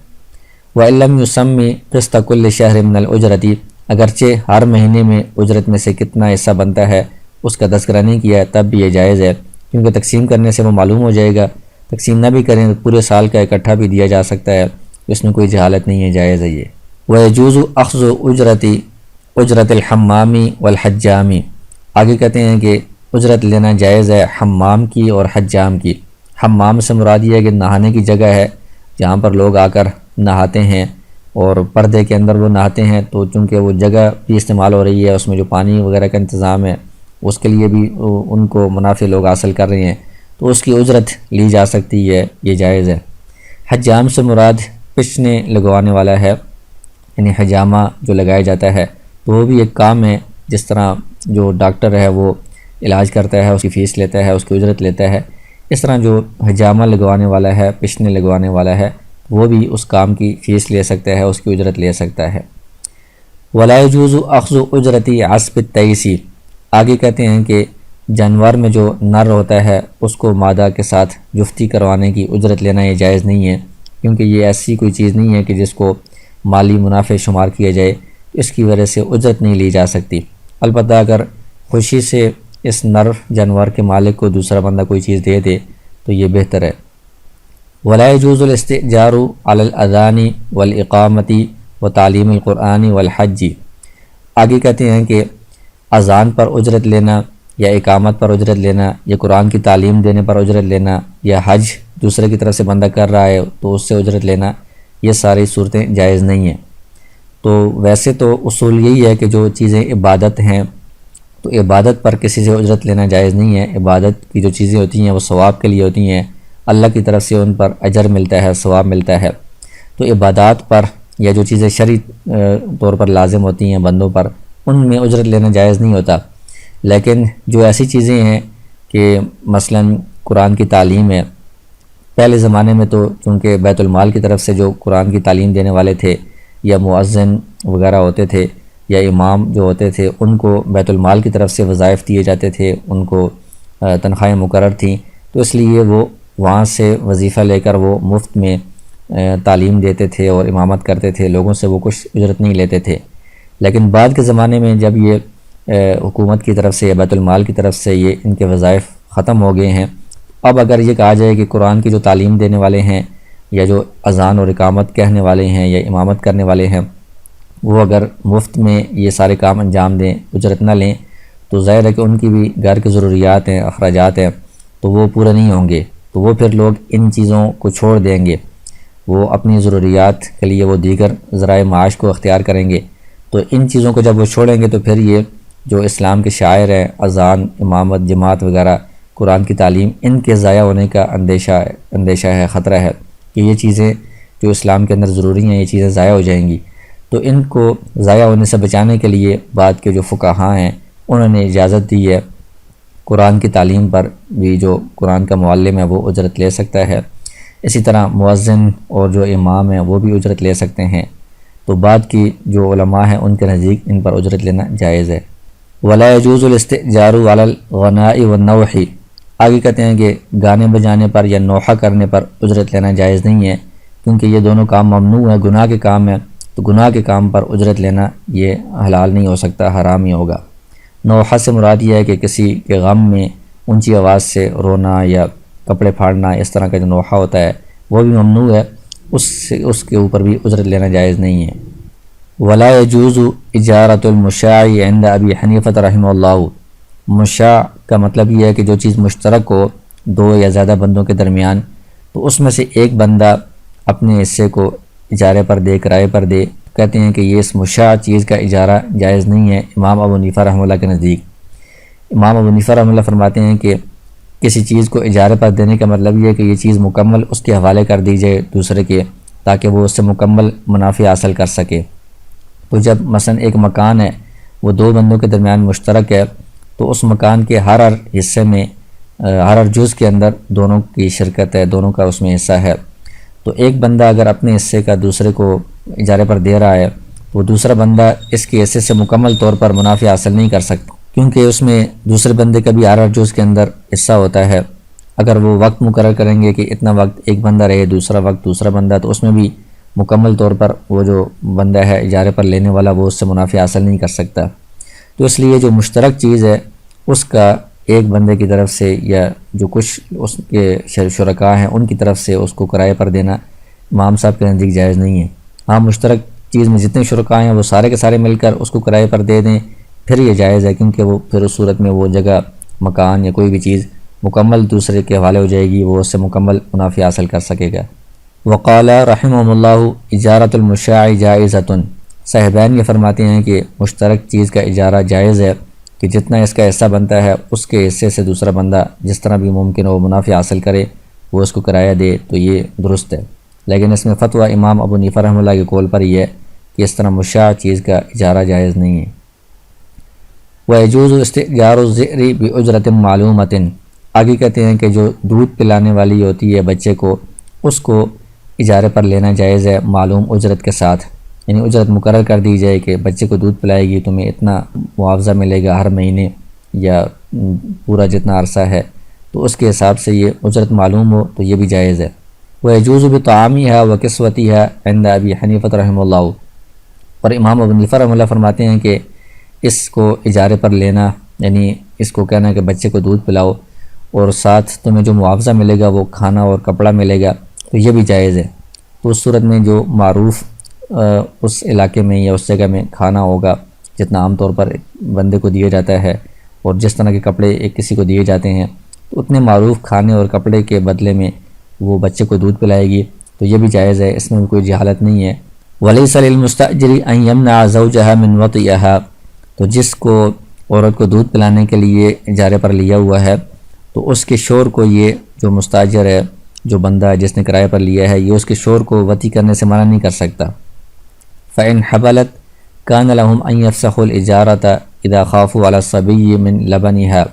وَإِن لَّمْ يُسَمِّ قِسْطَ كُلِّ شَهْرٍ مِّنَ الْأُجْرَةِ، اگرچہ ہر مہینے میں اجرت میں سے کتنا حصہ بنتا ہے اس کا تذکرہ نہیں کیا ہے، تب بھی یہ جائز ہے، کیونکہ تقسیم کرنے سے وہ معلوم ہو جائے گا، تقسیم نہ بھی کریں تو پورے سال کا اکٹھا بھی دیا جا سکتا ہے، اس میں کوئی جہالت نہیں ہے، جائز ہے یہ۔ وَيَجُوزُ أَخْذُ أُجْرَةِ الْحَمَّامِ وَالْحَجَّامِ، آگے کہتے ہیں کہ اجرت لینا جائز ہے حمام کی اور حجام کی۔ حمام سے مراد یہ ہے کہ نہانے کی جگہ ہے جہاں پر لوگ آ کر نہاتے ہیں اور پردے کے اندر وہ نہاتے ہیں، تو چونکہ وہ جگہ بھی استعمال ہو رہی ہے، اس میں جو پانی وغیرہ کا انتظام ہے اس کے لیے بھی ان کو منافع لوگ حاصل کر رہے ہیں، تو اس کی اجرت لی جا سکتی ہے، یہ جائز ہے۔ حجام سے مراد پشنے لگوانے والا ہے، یعنی حجامہ جو لگایا جاتا ہے، تو وہ بھی ایک کام ہے، جس طرح جو ڈاکٹر ہے وہ علاج کرتا ہے، اس کی فیس لیتا ہے، اس کی اجرت لیتا ہے، اس طرح جو حجامہ لگوانے والا ہے، پشنے لگوانے والا ہے، وہ بھی اس کام کی فیس لے سکتا ہے، اس کی اجرت لے سکتا ہے۔ وَلَا يَجُوزُ أَخْذُ أُجْرَةِ عَصْبِ التَّيْسِ، آگے کہتے ہیں کہ جانور میں جو نر ہوتا ہے اس کو مادہ کے ساتھ جفتی کروانے کی اجرت لینا یہ جائز نہیں ہے، کیونکہ یہ ایسی کوئی چیز نہیں ہے کہ جس کو مالی منافع شمار کیا جائے، اس کی وجہ سے اجرت نہیں لی جا سکتی۔ البتہ اگر خوشی سے اس نر جانور کے مالک کو دوسرا بندہ کوئی چیز دے دے تو یہ بہتر ہے۔ وَلَا يَجُوزُ الْإِسْتِئْجَارُ عَلَى الْأَذَانِ وَالْإِقَامَةِ وَتَعْلِيمِ الْقُرْآنِ وَالْحَجِّ، آگے کہتے ہیں کہ اذان پر اجرت لینا یا اقامت پر اجرت لینا یا قرآن کی تعلیم دینے پر اجرت لینا یا حج دوسرے کی طرف سے بندہ کر رہا ہے تو اس سے اجرت لینا، یہ ساری صورتیں جائز نہیں ہیں۔ تو ویسے تو اصول یہی ہے کہ جو چیزیں عبادت ہیں تو عبادت پر کسی سے اجرت لینا جائز نہیں ہے، عبادت کی جو چیزیں ہوتی ہیں وہ ثواب کے لیے ہوتی ہیں، اللہ کی طرف سے ان پر اجر ملتا ہے، ثواب ملتا ہے، تو عبادات پر یا جو چیزیں شرعی طور پر لازم ہوتی ہیں بندوں پر، ان میں اجرت لینا جائز نہیں ہوتا۔ لیکن جو ایسی چیزیں ہیں کہ مثلاً قرآن کی تعلیم ہے، پہلے زمانے میں تو چونکہ بیت المال کی طرف سے جو قرآن کی تعلیم دینے والے تھے یا مؤذن وغیرہ ہوتے تھے یا امام جو ہوتے تھے، ان کو بیت المال کی طرف سے وظائف دیے جاتے تھے، ان کو تنخواہیں مقرر تھیں، تو اس لیے وہ وہاں سے وظیفہ لے کر وہ مفت میں تعلیم دیتے تھے اور امامت کرتے تھے، لوگوں سے وہ کچھ اجرت نہیں لیتے تھے۔ لیکن بعد کے زمانے میں جب یہ حکومت کی طرف سے یا بیت المال کی طرف سے یہ ان کے وظائف ختم ہو گئے ہیں، اب اگر یہ کہا جائے کہ قرآن کی جو تعلیم دینے والے ہیں یا جو اذان اور اقامت کہنے والے ہیں یا امامت کرنے والے ہیں، وہ اگر مفت میں یہ سارے کام انجام دیں، اجرت نہ لیں، تو ظاہر ہے کہ ان کی بھی گھر کی ضروریات ہیں، اخراجات ہیں، تو وہ پورے نہیں ہوں گے، تو وہ پھر لوگ ان چیزوں کو چھوڑ دیں گے، وہ اپنی ضروریات کے لیے وہ دیگر ذرائع معاش کو اختیار کریں گے، تو ان چیزوں کو جب وہ چھوڑیں گے تو پھر یہ جو اسلام کے شاعر ہیں، اذان، امامت، جماعت وغیرہ، قرآن کی تعلیم، ان کے ضائع ہونے کا اندیشہ ہے، خطرہ ہے کہ یہ چیزیں جو اسلام کے اندر ضروری ہیں یہ چیزیں ضائع ہو جائیں گی۔ تو ان کو ضائع ہونے سے بچانے کے لیے بعد کے جو فقہاء ہیں انہوں نے اجازت دی ہے، قرآن کی تعلیم پر بھی جو قرآن کا معلم ہے وہ اجرت لے سکتا ہے، اسی طرح مؤذن اور جو امام ہیں وہ بھی اجرت لے سکتے ہیں۔ تو بعد کی جو علماء ہیں ان کے نزدیک ان پر اجرت لینا جائز ہے۔ ولا يجوز الاستئجار على الغناء والنوح، آگے کہتے ہیں کہ گانے بجانے پر یا نوحہ کرنے پر اجرت لینا جائز نہیں ہے، کیونکہ یہ دونوں کام ممنوع ہیں، گناہ کے کام ہیں، تو گناہ کے کام پر اجرت لینا یہ حلال نہیں ہو سکتا، حرام ہی ہوگا۔ نوحہ سے مراد یہ ہے کہ کسی کے غم میں اونچی آواز سے رونا یا کپڑے پھاڑنا، اس طرح کا جو نوحہ ہوتا ہے وہ بھی ممنوع ہے، اس کے اوپر بھی اجرت لینا جائز نہیں ہے۔ ولا يجوز اجارۃ المشاع عند ابی حنیفہ رحمہ اللہ، مشاع کا مطلب یہ ہے کہ جو چیز مشترک ہو دو یا زیادہ بندوں کے درمیان، تو اس میں سے ایک بندہ اپنے حصے کو اجارے پر دے، کرائے پر دے، کہتے ہیں کہ یہ اس مشاع چیز کا اجارہ جائز نہیں ہے امام ابو حنیفہ رحمہ اللہ کے نزدیک۔ امام ابو حنیفہ رحمہ اللہ فرماتے ہیں کہ کسی چیز کو اجارے پر دینے کا مطلب یہ ہے کہ یہ چیز مکمل اس کے حوالے کر دی جائے دوسرے کے، تاکہ وہ اس سے مکمل منافع حاصل کر سکے۔ تو جب مثلا ایک مکان ہے وہ دو بندوں کے درمیان مشترک ہے، تو اس مکان کے ہر حصے میں، ہر جز کے اندر دونوں کی شرکت ہے، دونوں کا اس میں حصہ ہے۔ تو ایک بندہ اگر اپنے حصے کا دوسرے کو اجارے پر دے رہا ہے تو دوسرا بندہ اس کے حصے سے مکمل طور پر منافع حاصل نہیں کر سکتا، کیونکہ اس میں دوسرے بندے کا بھی ہر جز کے اندر حصہ ہوتا ہے۔ اگر وہ وقت مقرر کریں گے کہ اتنا وقت ایک بندہ رہے، دوسرا وقت دوسرا بندہ، تو اس میں بھی مکمل طور پر وہ جو بندہ ہے اجارے پر لینے والا وہ اس سے منافع حاصل نہیں کر سکتا۔ تو اس لیے جو مشترک چیز ہے اس کا ایک بندے کی طرف سے یا جو کچھ اس کے شرکاء ہیں ان کی طرف سے اس کو کرائے پر دینا امام صاحب کے نزدیک جائز نہیں ہے۔ ہاں، مشترک چیز میں جتنے شرکاء ہیں وہ سارے کے سارے مل کر اس کو کرائے پر دے دیں، پھر یہ جائز ہے، کیونکہ وہ پھر اس صورت میں وہ جگہ، مکان یا کوئی بھی چیز مکمل دوسرے کے حوالے ہو جائے گی، وہ اس سے مکمل منافع حاصل کر سکے گا۔ وقال رحمہ اللہ اجارۃ المشاع جائزۃ، صاحبین یہ فرماتے ہیں کہ مشترک چیز کا اجارہ جائز ہے کہ جتنا اس کا حصہ بنتا ہے اس کے حصے سے دوسرا بندہ جس طرح بھی ممکن ہو منافع حاصل کرے، وہ اس کو کرایہ دے، تو یہ درست ہے۔ لیکن اس میں فتویٰ امام ابو حنیفہ رحمہ اللہ کے قول پر یہ ہے کہ اس طرح مشاع چیز کا اجارہ جائز نہیں ہے۔ وَيَجُوزُ اسْتِئْجَارُ الذِّئْرِ بِأُجْرَةٍ مَعْلُومَةٍ، آگے کہتے ہیں کہ جو دودھ پلانے والی ہوتی ہے بچے کو، اس کو اجارے پر لینا جائز ہے معلوم اجرت کے ساتھ، یعنی اجرت مقرر کر دی جائے کہ بچے کو دودھ پلائے گی تمہیں اتنا معاوضہ ملے گا ہر مہینے یا پورا جتنا عرصہ ہے، تو اس کے حساب سے یہ اجرت معلوم ہو تو یہ بھی جائز ہے۔ وَيَجُوزُ بِطَعَامِهَا وَكِسْوَتِهَا عِنْدَ أَبِي حَنِیفَةَ رحمہ اللہ، اور امام ابو حنیفہ رحمہ اللہ فرماتے ہیں کہ اس کو اجارے پر لینا، یعنی اس کو کہنا کہ بچے کو دودھ پلاؤ اور ساتھ تمہیں جو معاوضہ ملے گا وہ کھانا اور کپڑا ملے گا، تو یہ بھی جائز ہے۔ تو اس صورت میں جو معروف اس علاقے میں یا اس جگہ میں کھانا ہوگا جتنا عام طور پر بندے کو دیا جاتا ہے، اور جس طرح کے کپڑے ایک کسی کو دیے جاتے ہیں، تو اتنے معروف کھانے اور کپڑے کے بدلے میں وہ بچے کو دودھ پلائے گی، تو یہ بھی جائز ہے، اس میں بھی کوئی جہالت نہیں ہے۔ وَلَيْسَ لِلْمُسْتَأْجِرِ أَن يَمْنَعَ زَوْجَهَا مِنْ وَطِئِهَا، تو جس کو عورت کو دودھ پلانے کے لیے اجارے پر لیا ہوا ہے، تو اس کے شوہر کو یہ جو مستاجر ہے، جو بندہ ہے جس نے کرائے پر لیا ہے، یہ اس کے شوہر کو وطی کرنے سے منع نہیں کر سکتا۔ فَإِنْ حَبَلَتْ كَانَ لَهُمْ أَن يَفْسَخُوا الْإِجَارَةَ إِذَا خَافُوا عَلَى الصَّبِيِّ مِنْ لَبَنِهَا،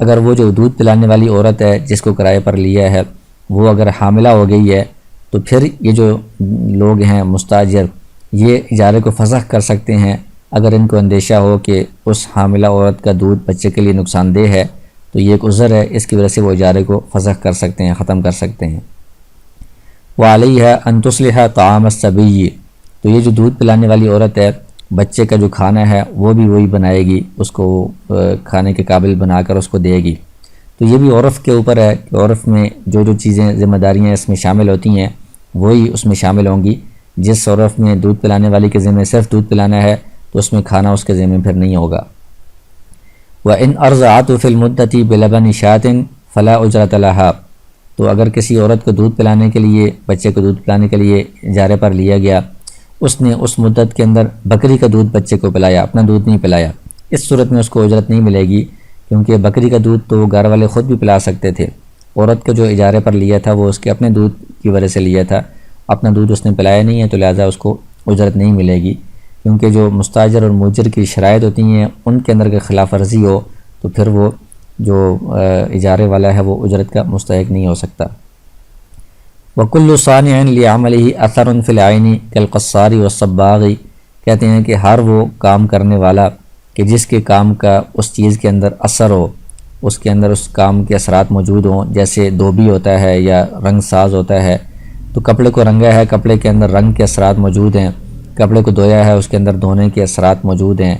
اگر وہ جو دودھ پلانے والی عورت ہے جس کو کرائے پر لیا ہے وہ اگر حاملہ ہو گئی ہے، تو پھر یہ جو لوگ ہیں مستاجر، یہ اجارے کو فسخ کر سکتے ہیں اگر ان کو اندیشہ ہو کہ اس حاملہ عورت کا دودھ بچے کے لیے نقصان دہ ہے، تو یہ ایک عذر ہے، اس کی وجہ سے وہ اجارے کو فسخ کر سکتے ہیں، ختم کر سکتے ہیں۔ وَعَلَيْهَا أَن تُصْلِحَ طَعَامَ الصَّبِيِّ، تو یہ جو دودھ پلانے والی عورت ہے بچے کا جو کھانا ہے وہ بھی وہی بنائے گی، اس کو کھانے کے قابل بنا کر اس کو دے گی۔ تو یہ بھی عرف کے اوپر ہے کہ عرف میں جو جو چیزیں ذمہ داریاں اس میں شامل ہوتی ہیں وہی اس میں شامل ہوں گی۔ جس عرف میں دودھ پلانے والی کے ذمہ صرف دودھ پلانا ہے تو اس میں کھانا اس کے ذمہ پھر نہیں ہوگا۔ وَإِنْ أَرْضَعَتْ فِي الْمُدَّةِ بِلَبَنِ شَاةٍ فَلَا أُجْرَةَ لَهَا، تو اگر کسی عورت کو دودھ پلانے کے لیے، بچے کو دودھ پلانے کے لیے اجارے پر لیا گیا، اس نے اس مدت کے اندر بکری کا دودھ بچے کو پلایا، اپنا دودھ نہیں پلایا، اس صورت میں اس کو اجرت نہیں ملے گی، کیونکہ بکری کا دودھ تو گھر والے خود بھی پلا سکتے تھے۔ عورت کا جو اجارے پر لیا تھا وہ اس کے اپنے دودھ کی وجہ سے لیا تھا، اپنا دودھ اس نے پلایا نہیں ہے، تو لہٰذا اس کو اجرت نہیں ملے گی، کیونکہ جو مستاجر اور مؤجر کی شرائط ہوتی ہیں ان کے اندر اگر خلاف ورزی ہو تو پھر وہ جو اجارے والا ہے وہ اجرت کا مستحق نہیں ہو سکتا۔ وَكُلُّ صَانِعٍ لِعَمَلِهِ أَثَرٌ فِي الْعَيْنِ كَالْقَصَّارِ وَالصَّبَّاغِ، کہتے ہیں کہ ہر وہ کام کرنے والا کہ جس کے کام کا اس چیز کے اندر اثر ہو، اس کے اندر اس کام کے اثرات موجود ہوں، جیسے دھوبی ہوتا ہے یا رنگ ساز ہوتا ہے، تو کپڑے کو رنگا ہے، کپڑے کے اندر رنگ کے اثرات موجود ہیں، کپڑے کو دھویا ہے، اس کے اندر دھونے کے اثرات موجود ہیں۔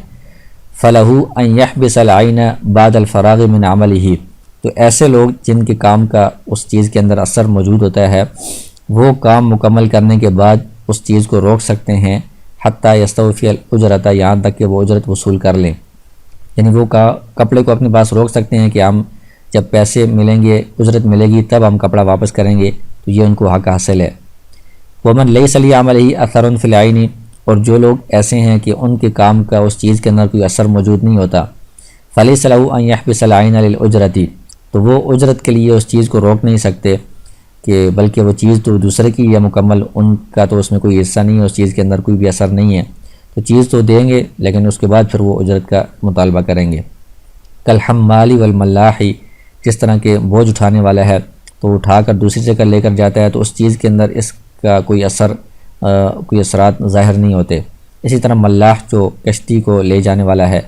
فَلَهُ أَن يَحْبِسَ الْعَيْنَ بَعْدَ الْفَرَاغِ مِنْ عَمَلِهِ، تو ایسے لوگ جن کے کام کا اس چیز کے اندر اثر موجود ہوتا ہے وہ کام مکمل کرنے کے بعد اس چیز کو روک سکتے ہیں، حتیٰ یستوفی الاجرۃ، یہاں تک کہ وہ اجرت وصول کر لیں، یعنی وہ کپڑے کو اپنے پاس روک سکتے ہیں کہ ہم جب پیسے ملیں گے، اجرت ملے گی تب ہم کپڑا واپس کریں گے، تو یہ ان کو حق حاصل ہے۔ ومن لیس لعملہ اثر فی العین، اور جو لوگ ایسے ہیں کہ ان کے کام کا اس چیز کے اندر کوئی اثر موجود نہیں ہوتا، فلیس لہ ان یحبس العین للاجرۃ، تو وہ اجرت کے لیے اس چیز کو روک نہیں سکتے، کہ بلکہ وہ چیز تو دوسرے کی ہے مکمل، ان کا تو اس میں کوئی حصہ نہیں ہے، اس چیز کے اندر کوئی بھی اثر نہیں ہے، تو چیز تو دیں گے لیکن اس کے بعد پھر وہ اجرت کا مطالبہ کریں گے۔ کالحمال والملاح، جس طرح کے بوجھ اٹھانے والا ہے تو اٹھا کر دوسری جگہ لے کر جاتا ہے تو اس چیز کے اندر اس کا کوئی اثرات ظاہر نہیں ہوتے۔ اسی طرح ملاح جو کشتی کو لے جانے والا ہے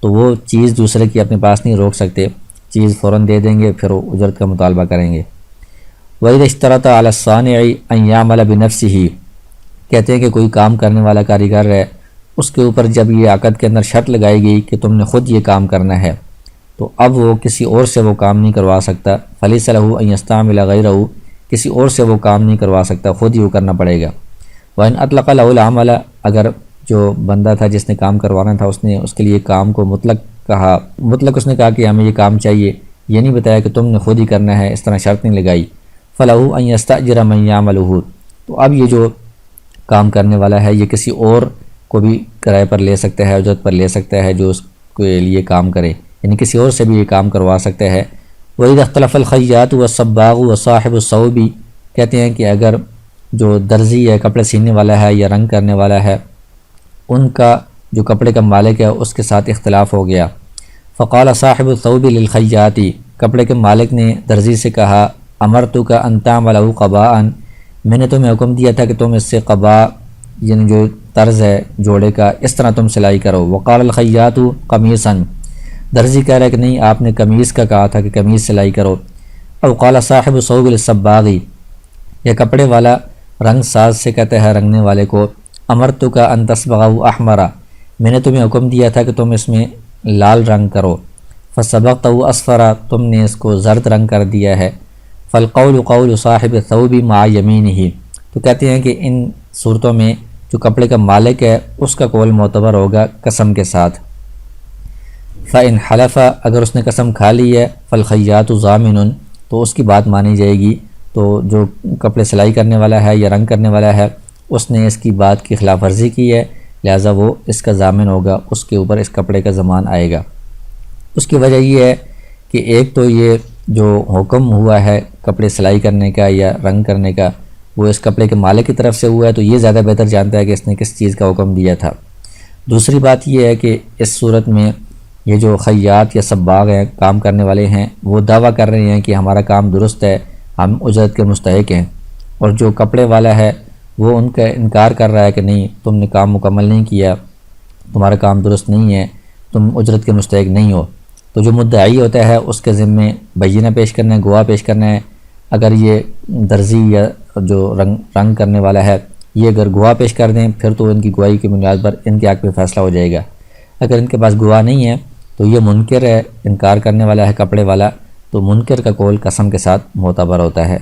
تو وہ چیز دوسرے کی اپنے پاس نہیں روک سکتے، چیز فوراً دے دیں گے، پھر وہ اجرت کا مطالبہ کریں گے۔ وَإِذَا اشْتَرَطَ عَلَى الصَّانِعِ أَن يَعْمَلَ بِنَفْسِهِ، کہتے ہیں کہ کوئی کام کرنے والا کاریگر ہے، اس کے اوپر جب یہ عقد کے اندر شرط لگائی گئی کہ تم نے خود یہ کام کرنا ہے، تو اب وہ کسی اور سے وہ کام نہیں کروا سکتا۔ فَلَيْسَ لَهُ أَن يَسْتَعْمِلَ غَيْرَهُ، کسی اور سے وہ کام نہیں کروا سکتا، خود ہی وہ کرنا پڑے گا۔ وَإِنْ أَطْلَقَ لَهُ الْعَمَلَ، اگر جو بندہ تھا جس نے کام کروانا تھا اس نے اس کے لیے کام کو مطلق کہا، مطلق اس نے کہا کہ ہمیں یہ کام چاہیے، یہ نہیں بتایا کہ تم نے خود ہی کرنا ہے، اس طرح شرط نہیں لگائی۔ فَلَهُ أَن يَسْتَأْجِرَ مَن يَعْمَلُهُ، تو اب یہ جو کام کرنے والا ہے یہ کسی اور کو بھی کرائے پر لے سکتا ہے، اجرت پر لے سکتا ہے جو اس کے لیے کام کرے، یعنی کسی اور سے بھی یہ کام کروا سکتا ہے۔ وَإِذَا اخْتَلَفَ الْخَيَّاطُ وَالصَّبَّاغُ وَصَاحِبُ الثَّوْبِ، کہتے ہیں کہ اگر جو درزی ہے، کپڑے سینے والا ہے یا رنگ کرنے والا ہے، ان کا جو کپڑے کا مالک ہے اس کے ساتھ اختلاف ہو گیا۔ فقال صاحب الثوب للخیاط، کپڑے کے مالک نے درزی سے کہا امرتک ان تعملہ قباء، میں نے تمہیں حکم دیا تھا کہ تم اس سے قباء یعنی جو طرز ہے جوڑے کا اس طرح تم سلائی کرو۔ وقال الخیاط قمیصا، درزی کہہ رہا ہے کہ نہیں آپ نے قمیص کا کہا تھا کہ قمیص سلائی کرو۔ او قال صاحب ثوب للصباغ، یہ کپڑے والا رنگ ساز سے کہتا ہے رنگنے والے کو امرتک ان تصبغہ احمرا، میں نے تمہیں حکم دیا تھا کہ تم اس میں لال رنگ کرو۔ فصبغتہ اصفرا، تم نے اس کو زرد رنگ کر دیا ہے۔ فالقول قول صاحب الثوب مع یمینہ، تو کہتے ہیں کہ ان صورتوں میں جو کپڑے کا مالک ہے اس کا قول معتبر ہوگا قسم کے ساتھ۔ فإن حلف، اگر اس نے قسم کھا لی ہے، فالخیاط ضامن، تو اس کی بات مانی جائے گی۔ تو جو کپڑے سلائی کرنے والا ہے یا رنگ کرنے والا ہے اس نے اس کی بات کی خلاف ورزی کی ہے، لہٰذا وہ اس کا ضامن ہوگا، اس کے اوپر اس کپڑے کا ضمان آئے گا۔ اس کی وجہ یہ ہے کہ ایک تو یہ جو حکم ہوا ہے کپڑے سلائی کرنے کا یا رنگ کرنے کا وہ اس کپڑے کے مالک کی طرف سے ہوا ہے، تو یہ زیادہ بہتر جانتا ہے کہ اس نے کس چیز کا حکم دیا تھا۔ دوسری بات یہ ہے کہ اس صورت میں یہ جو خیاط یا صباغ ہیں، کام کرنے والے ہیں، وہ دعویٰ کر رہے ہیں کہ ہمارا کام درست ہے، ہم اجرت کے مستحق ہیں، اور جو کپڑے والا ہے وہ ان کا انکار کر رہا ہے کہ نہیں تم نے کام مکمل نہیں کیا، تمہارا کام درست نہیں ہے، تم اجرت کے مستحق نہیں ہو۔ تو جو مدعی ہوتا ہے اس کے ذمے بینہ پیش کرنا ہے، گواہ پیش کرنا ہے۔ اگر یہ درزی یا جو رنگ کرنے والا ہے یہ اگر گواہ پیش کر دیں پھر تو ان کی گواہی کی بنیاد پر ان کے حق میں فیصلہ ہو جائے گا۔ اگر ان کے پاس گواہ نہیں ہے تو یہ منکر ہے، انکار کرنے والا ہے کپڑے والا، تو منکر کا قول قسم کے ساتھ معتبر ہوتا ہے۔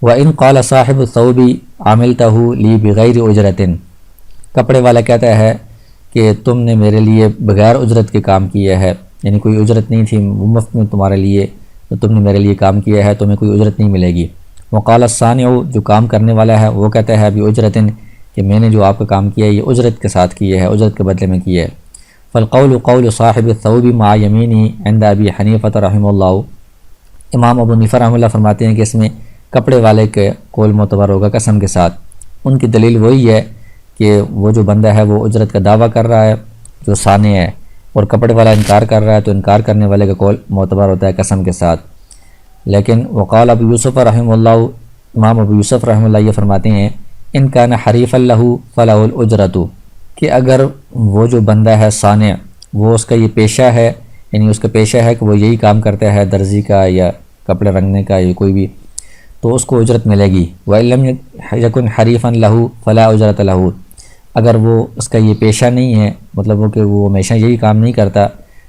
وَإِنْ قَالَ صَاحِبُ الثَّوْبِ عَمِلْتَهُ لِي بِغَيْرِ اُجْرَةٍ، کپڑے والا کہتا ہے کہ تم نے میرے لیے بغیر اجرت کے کام کیا ہے، یعنی کوئی اجرت نہیں تھی، مفت میں تمہارے لیے تم نے میرے لیے کام کیا ہے، تمہیں کوئی اجرت نہیں ملے گی۔ وقال الصانع، جو کام کرنے والا ہے وہ کہتا ہے بِأُجْرَةٍ، کہ میں نے جو آپ کا کام کیا ہے یہ اجرت کے ساتھ کیا ہے، اجرت کے بدلے میں کیا ہے۔ فالقول قول صاحب الثوب مع یمینی عند ابی حنیفہ رحمہ اللہ، امام ابو حنیفہ رحمہ اللہ فرماتے ہیں کہ اس میں کپڑے والے کے قول معتبر ہوگا قسم کے ساتھ۔ ان کی دلیل وہی ہے کہ وہ جو بندہ ہے وہ اجرت کا دعویٰ کر رہا ہے جو صانع ہے، اور کپڑے والا انکار کر رہا ہے تو انکار کرنے والے کا قول معتبر ہوتا ہے قسم کے ساتھ۔ لیکن وقال ابو یوسف رحمہ اللہ، امام ابو یوسف رحمہ اللہ یہ فرماتے ہیں ان کان حریفا لہ فلہ الاجرۃ، کہ اگر وہ جو بندہ ہے صانع وہ اس کا یہ پیشہ ہے، یعنی اس کا پیشہ ہے کہ وہ یہی کام کرتا ہے درزی کا یا کپڑے رنگنے کا یا کوئی بھی، تو اس کو اجرت ملے گی۔ وَإِن لَمْ يَكُنْ حَرِيفًا لَهُ فَلَا أُجْرَةَ لَهُ، اگر وہ اس کا یہ پیشہ نہیں ہے، مطلب وہ کہ وہ ہمیشہ یہی کام نہیں کرتا،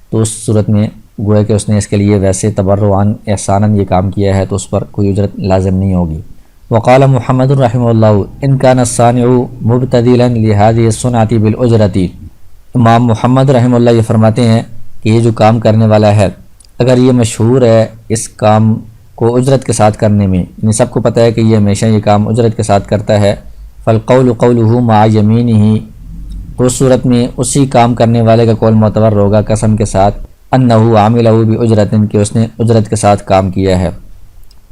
تو اس صورت میں گویا کہ اس نے اس کے لیے ویسے تبرعاً احساناً یہ کام کیا ہے تو اس پر کوئی اجرت لازم نہیں ہوگی۔ وقال محمد رحمہ اللہ ان کان الصانع مبتدلا لهذه الصنعة بالأجرة، امام محمد رحمہ اللہ یہ فرماتے ہیں کہ یہ جو کام کرنے والا ہے اگر یہ مشہور ہے اس کام کو اجرت کے ساتھ کرنے میں، یعنی سب کو پتہ ہے کہ یہ ہمیشہ یہ کام اجرت کے ساتھ کرتا ہے، فالقول قوله مع یمینہ، تو اس صورت میں اسی کام کرنے والے کا قول معتبر ہوگا قسم کے ساتھ انہ عاملہ باجرۃ، کہ اس نے اجرت کے ساتھ کام کیا ہے۔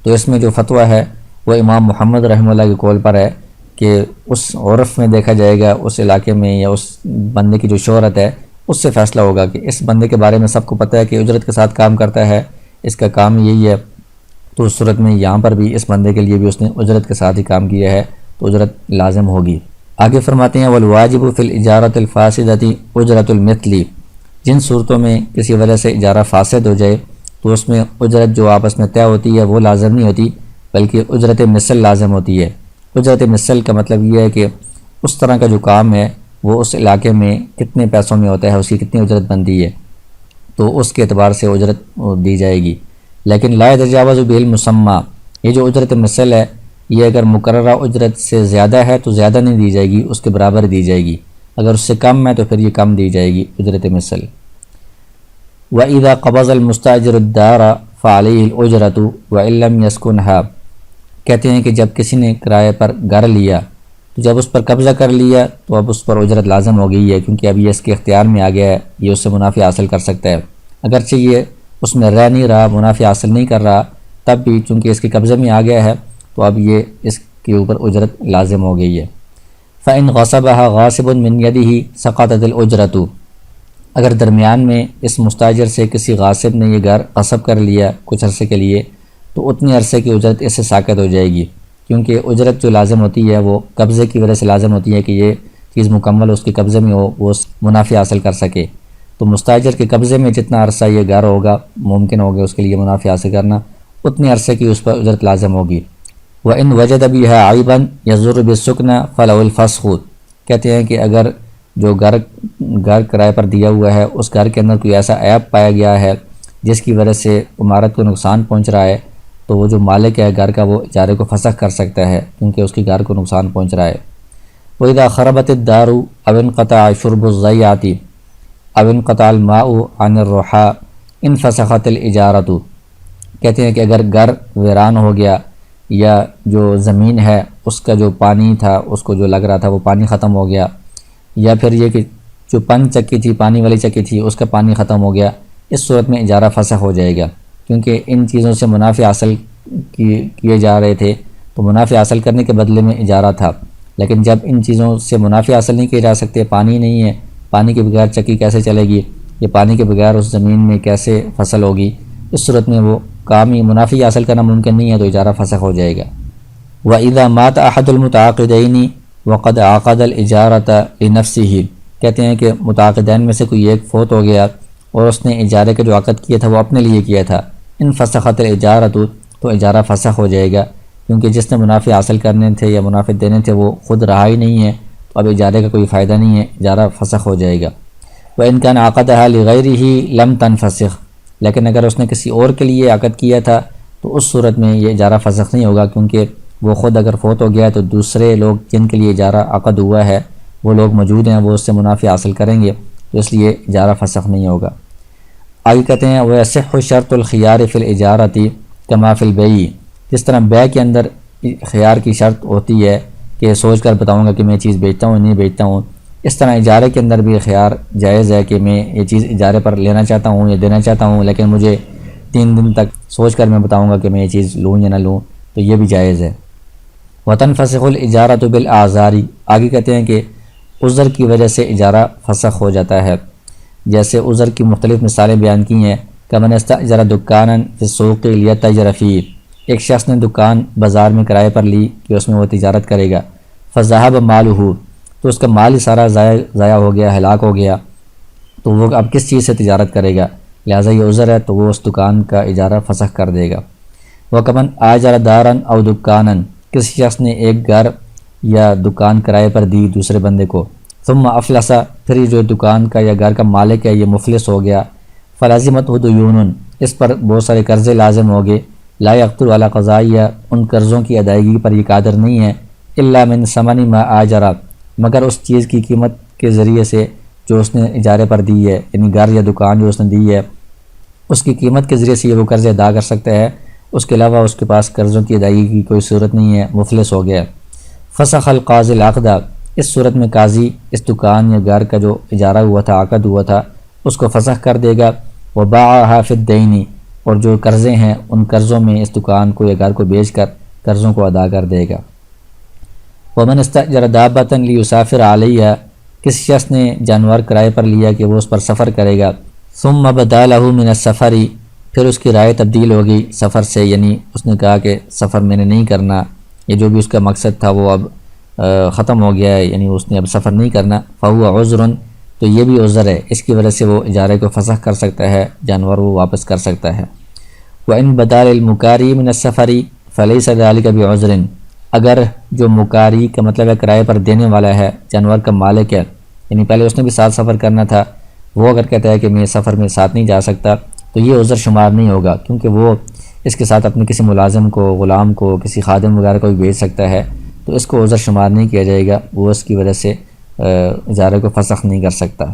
تو اس میں جو فتویٰ ہے وہ امام محمد رحمہ اللہ کے قول پر ہے کہ اس عرف میں دیکھا جائے گا، اس علاقے میں یا اس بندے کی جو شہرت ہے اس سے فیصلہ ہوگا کہ اس بندے کے بارے میں سب کو پتہ ہے کہ اجرت کے ساتھ کام کرتا ہے، اس کا کام یہی ہے، تو اس صورت میں یہاں پر بھی اس بندے کے لیے بھی اس نے اجرت کے ساتھ ہی کام کیا ہے تو اجرت لازم ہوگی۔ آگے فرماتے ہیں والواجب فی الاجارۃ الفاسدۃ اجرۃ المثل، جن صورتوں میں کسی وجہ سے اجارہ فاسد ہو جائے تو اس میں اجرت جو آپس میں طے ہوتی ہے وہ لازم نہیں ہوتی بلکہ اجرت مثل لازم ہوتی ہے۔ اجرت مثل کا مطلب یہ ہے کہ اس طرح کا جو کام ہے وہ اس علاقے میں کتنے پیسوں میں ہوتا ہے، اس کی کتنی اجرت بنتی ہے، تو اس کے اعتبار سے اجرت دی جائے گی۔ لیکن لا يتجاوز به المسمى، یہ جو اجرت مثل ہے یہ اگر مقررہ اجرت سے زیادہ ہے تو زیادہ نہیں دی جائے گی، اس کے برابر دی جائے گی، اگر اس سے کم ہے تو پھر یہ کم دی جائے گی اجرت مثل۔ وَإِذَا قَبَضَ الْمُسْتَأْجِرُ الدَّارَ فَعَلَيْهِ الْأُجْرَةُ وَإِن لَّمْ يَسْكُنْهَا، کہتے ہیں کہ جب کسی نے کرائے پر گھر لیا تو جب اس پر قبضہ کر لیا تو اب اس پر اجرت لازم ہو گئی ہے، کیونکہ اب یہ اس کے اختیار میں آ گیا ہے، یہ اس سے منافع حاصل کر سکتا ہے، اگرچہ یہ اس میں رہ نہیں رہا، منافع حاصل نہیں کر رہا، تب بھی چونکہ اس کے قبضے میں آ گیا ہے تو اب یہ اس کے اوپر اجرت لازم ہو گئی ہے۔ فَإِنْ غَصَبَهَا غَاصِبٌ مِّن يَدِهِ سَقَطَتِ الْأُجْرَةُ، اگر درمیان میں اس مستاجر سے کسی غاصب نے یہ گھر غصب کر لیا کچھ عرصے کے لیے تو اتنے عرصے کی اجرت اس سے ساقط ہو جائے گی، کیونکہ اجرت جو لازم ہوتی ہے وہ قبضے کی وجہ سے لازم ہوتی ہے کہ یہ چیز مکمل اس کے قبضے میں ہو، وہ منافع حاصل کر سکے، تو مستاجر کے قبضے میں جتنا عرصہ یہ گھر ہوگا ممکن ہوگا اس کے لیے منافع حاصل کرنا، اتنے عرصے کی اس پر اجرت لازم ہوگی۔ وَإِنْ وَجَدَ بِهَا عَيْبًا يَضُرُّ بِالسُّكْنَ فَلَهُ الْفَسْخُ، کہتے ہیں کہ اگر جو گھر کرائے پر دیا ہوا ہے اس گھر کے اندر کوئی ایسا عیب پایا گیا ہے جس کی وجہ سے عمارت کو نقصان پہنچ رہا ہے تو وہ جو مالک ہے گھر کا وہ اجارے کو فسخ کر سکتا ہے کیونکہ اس کے گھر کو نقصان پہنچ رہا ہے۔ وَإِذَا خَرَبَتِ الدَّارُ أَوْ انْقَطَعَ شُرْبُ الضَّيَّعَةِ أَوْ انْقَطَعَ الْمَاءُ عَنِ الرُّحَاءِ انْفَسَخَتِ الْإِجَارَةُ، کہتے ہیں کہ اگر گھر ویران ہو گیا یا جو زمین ہے اس کا جو پانی تھا اس کو جو لگ رہا تھا وہ پانی ختم ہو گیا، یا پھر یہ کہ جو پن چکی تھی پانی والی چکی تھی اس کا پانی ختم ہو گیا، اس صورت میں اجارہ فسخ ہو جائے گا، کیونکہ ان چیزوں سے منافع حاصل کیے جا رہے تھے تو منافع حاصل کرنے کے بدلے میں اجارہ تھا، لیکن جب ان چیزوں سے منافع حاصل نہیں کیے جا سکتے، پانی نہیں ہے، پانی کے بغیر چکی کیسے چلے گی، یہ پانی کے بغیر اس زمین میں کیسے فصل ہوگی، اس صورت میں وہ کام ہی منافع حاصل کرنا ممکن نہیں ہے تو اجارہ فسخ ہو جائے گا۔ وَإِذَا مَاتَ أَحَدُ الْمُتَعَاقِدَيْنِ وَقَدْ عَقَدَ الْإِجَارَةَ لِنَفْسِهِ، کہتے ہیں کہ متعاقدین میں سے کوئی ایک فوت ہو گیا اور اس نے اجارے کا جو عقد کیا تھا وہ اپنے لیے کیا تھا، انفسخت الإجارة، تو اجارہ فسخ ہو جائے گا، کیونکہ جس نے منافع حاصل کرنے تھے یا منافع دینے تھے وہ خود رہا ہی نہیں ہے تو اب اجارے کا کوئی فائدہ نہیں ہے، اجارہ فسخ ہو جائے گا۔ وَإِنْ كَانَ عَقَدَهَا لِغَيْرِهِ لَمْ تَنْفَسِخ، لیکن اگر اس نے کسی اور کے لیے عقد کیا تھا تو اس صورت میں یہ اجارہ فسخ نہیں ہوگا، کیونکہ وہ خود اگر فوت ہو گیا ہے تو دوسرے لوگ جن کے لیے اجارہ عقد ہوا ہے وہ لوگ موجود ہیں، وہ اس سے منافع حاصل کریں گے، تو اس لیے اجارہ فسخ نہیں ہوگا۔ آگے کہتے ہیں وَيَصِحُّ شَرْطُ الْخِيَارِ فِي الْإِجَارَةِ كَمَا فِي الْبَيْعِ، جس طرح بیع کے اندر خیار کی شرط ہوتی ہے کہ سوچ کر بتاؤں گا کہ میں چیز بیچتا ہوں نہیں بیچتا ہوں، اس طرح اجارے کے اندر بھی خیار جائز ہے کہ میں یہ چیز اجارے پر لینا چاہتا ہوں یا دینا چاہتا ہوں، لیکن مجھے 3 دن تک سوچ کر میں بتاؤں گا کہ میں یہ چیز لوں یا نہ لوں، تو یہ بھی جائز ہے۔ وتنفسخ الاجارۃ بالاعذار، آگے کہتے ہیں کہ عذر کی وجہ سے اجارہ فسخ ہو جاتا ہے۔ جیسے عذر کی مختلف مثالیں بیان کی ہیں، کمن استاجر دکانا فی السوق لیتاجر فیہ، ایک شخص نے دکان بازار میں کرائے پر لی کہ اس میں وہ تجارت کرے گا، فذهب مالہ، تو اس کا مال ہی سارا ضائع ہو گیا، ہلاک ہو گیا، تو وہ اب کس چیز سے تجارت کرے گا؟ لہٰذا یہ عذر ہے تو وہ اس دکان کا اجارہ فسخ کر دے گا۔ وکمن آجر دارا او دکانا، کسی شخص نے ایک گھر یا دکان کرائے پر دی دوسرے بندے کو، ثم افلس، پھر یہ جو دکان کا یا گھر کا مالک ہے یہ مفلس ہو گیا، فلازمتہ دیون، اس پر بہت سارے قرضے لازم ہو گئے، لا یقدر علی قضائیہ، ان قرضوں کی ادائیگی پر یہ قادر نہیں ہے، الا من ثمن ما آجرا، مگر اس چیز کی قیمت کے ذریعے سے جو اس نے اجارے پر دی ہے، یعنی گھر یا دکان جو اس نے دی ہے اس کی قیمت کے ذریعے سے یہ وہ قرض ادا کر سکتا ہے، اس کے علاوہ اس کے پاس قرضوں کی ادائیگی کی کوئی صورت نہیں ہے، مفلس ہو گیا۔ فسخ القاضی العقد، اس صورت میں قاضی اس دکان یا گھر کا جو اجارہ ہوا تھا، عقد ہوا تھا، اس کو فسخ کر دے گا، وباعها فی الدین، اور جو قرضے ہیں ان قرضوں میں اس دکان کو یا گھر کو بیچ کر قرضوں کو ادا کر دے گا۔ ومن استاجر دابۃ لیسافر علیہ، کسی شخص نے جانور کرائے پر لیا کہ وہ اس پر سفر کرے گا، ثم بدا لہ من السفر، پھر اس کی رائے تبدیل ہو گئی سفر سے، یعنی اس نے کہا کہ سفر میں نے نہیں کرنا، یہ جو بھی اس کا مقصد تھا وہ اب ختم ہو گیا ہے، یعنی اس نے اب سفر نہیں کرنا، فہو عذر، تو یہ بھی عذر ہے، اس کی وجہ سے وہ اجارے کو فسخ کر سکتا ہے، جانور وہ واپس کر سکتا ہے۔ وَإِن بَدَا لِلْمُكَارِي مِنَ السَّفَرِ فَلَيْسَ ذَلِكَ بِعُذْرٍ، اگر جو مکاری کا مطلب ہے کرائے پر دینے والا ہے، جانور کا مالک ہے، یعنی پہلے اس نے بھی ساتھ سفر کرنا تھا، وہ اگر کہتا ہے کہ میں سفر میں ساتھ نہیں جا سکتا، تو یہ عذر شمار نہیں ہوگا، کیونکہ وہ اس کے ساتھ اپنے کسی ملازم کو، غلام کو، کسی خادم وغیرہ کو بھی بھیج سکتا ہے، تو اس کو عذر شمار نہیں کیا جائے گا، وہ اس کی وجہ سے اجارے کو فسخ نہیں کر سکتا۔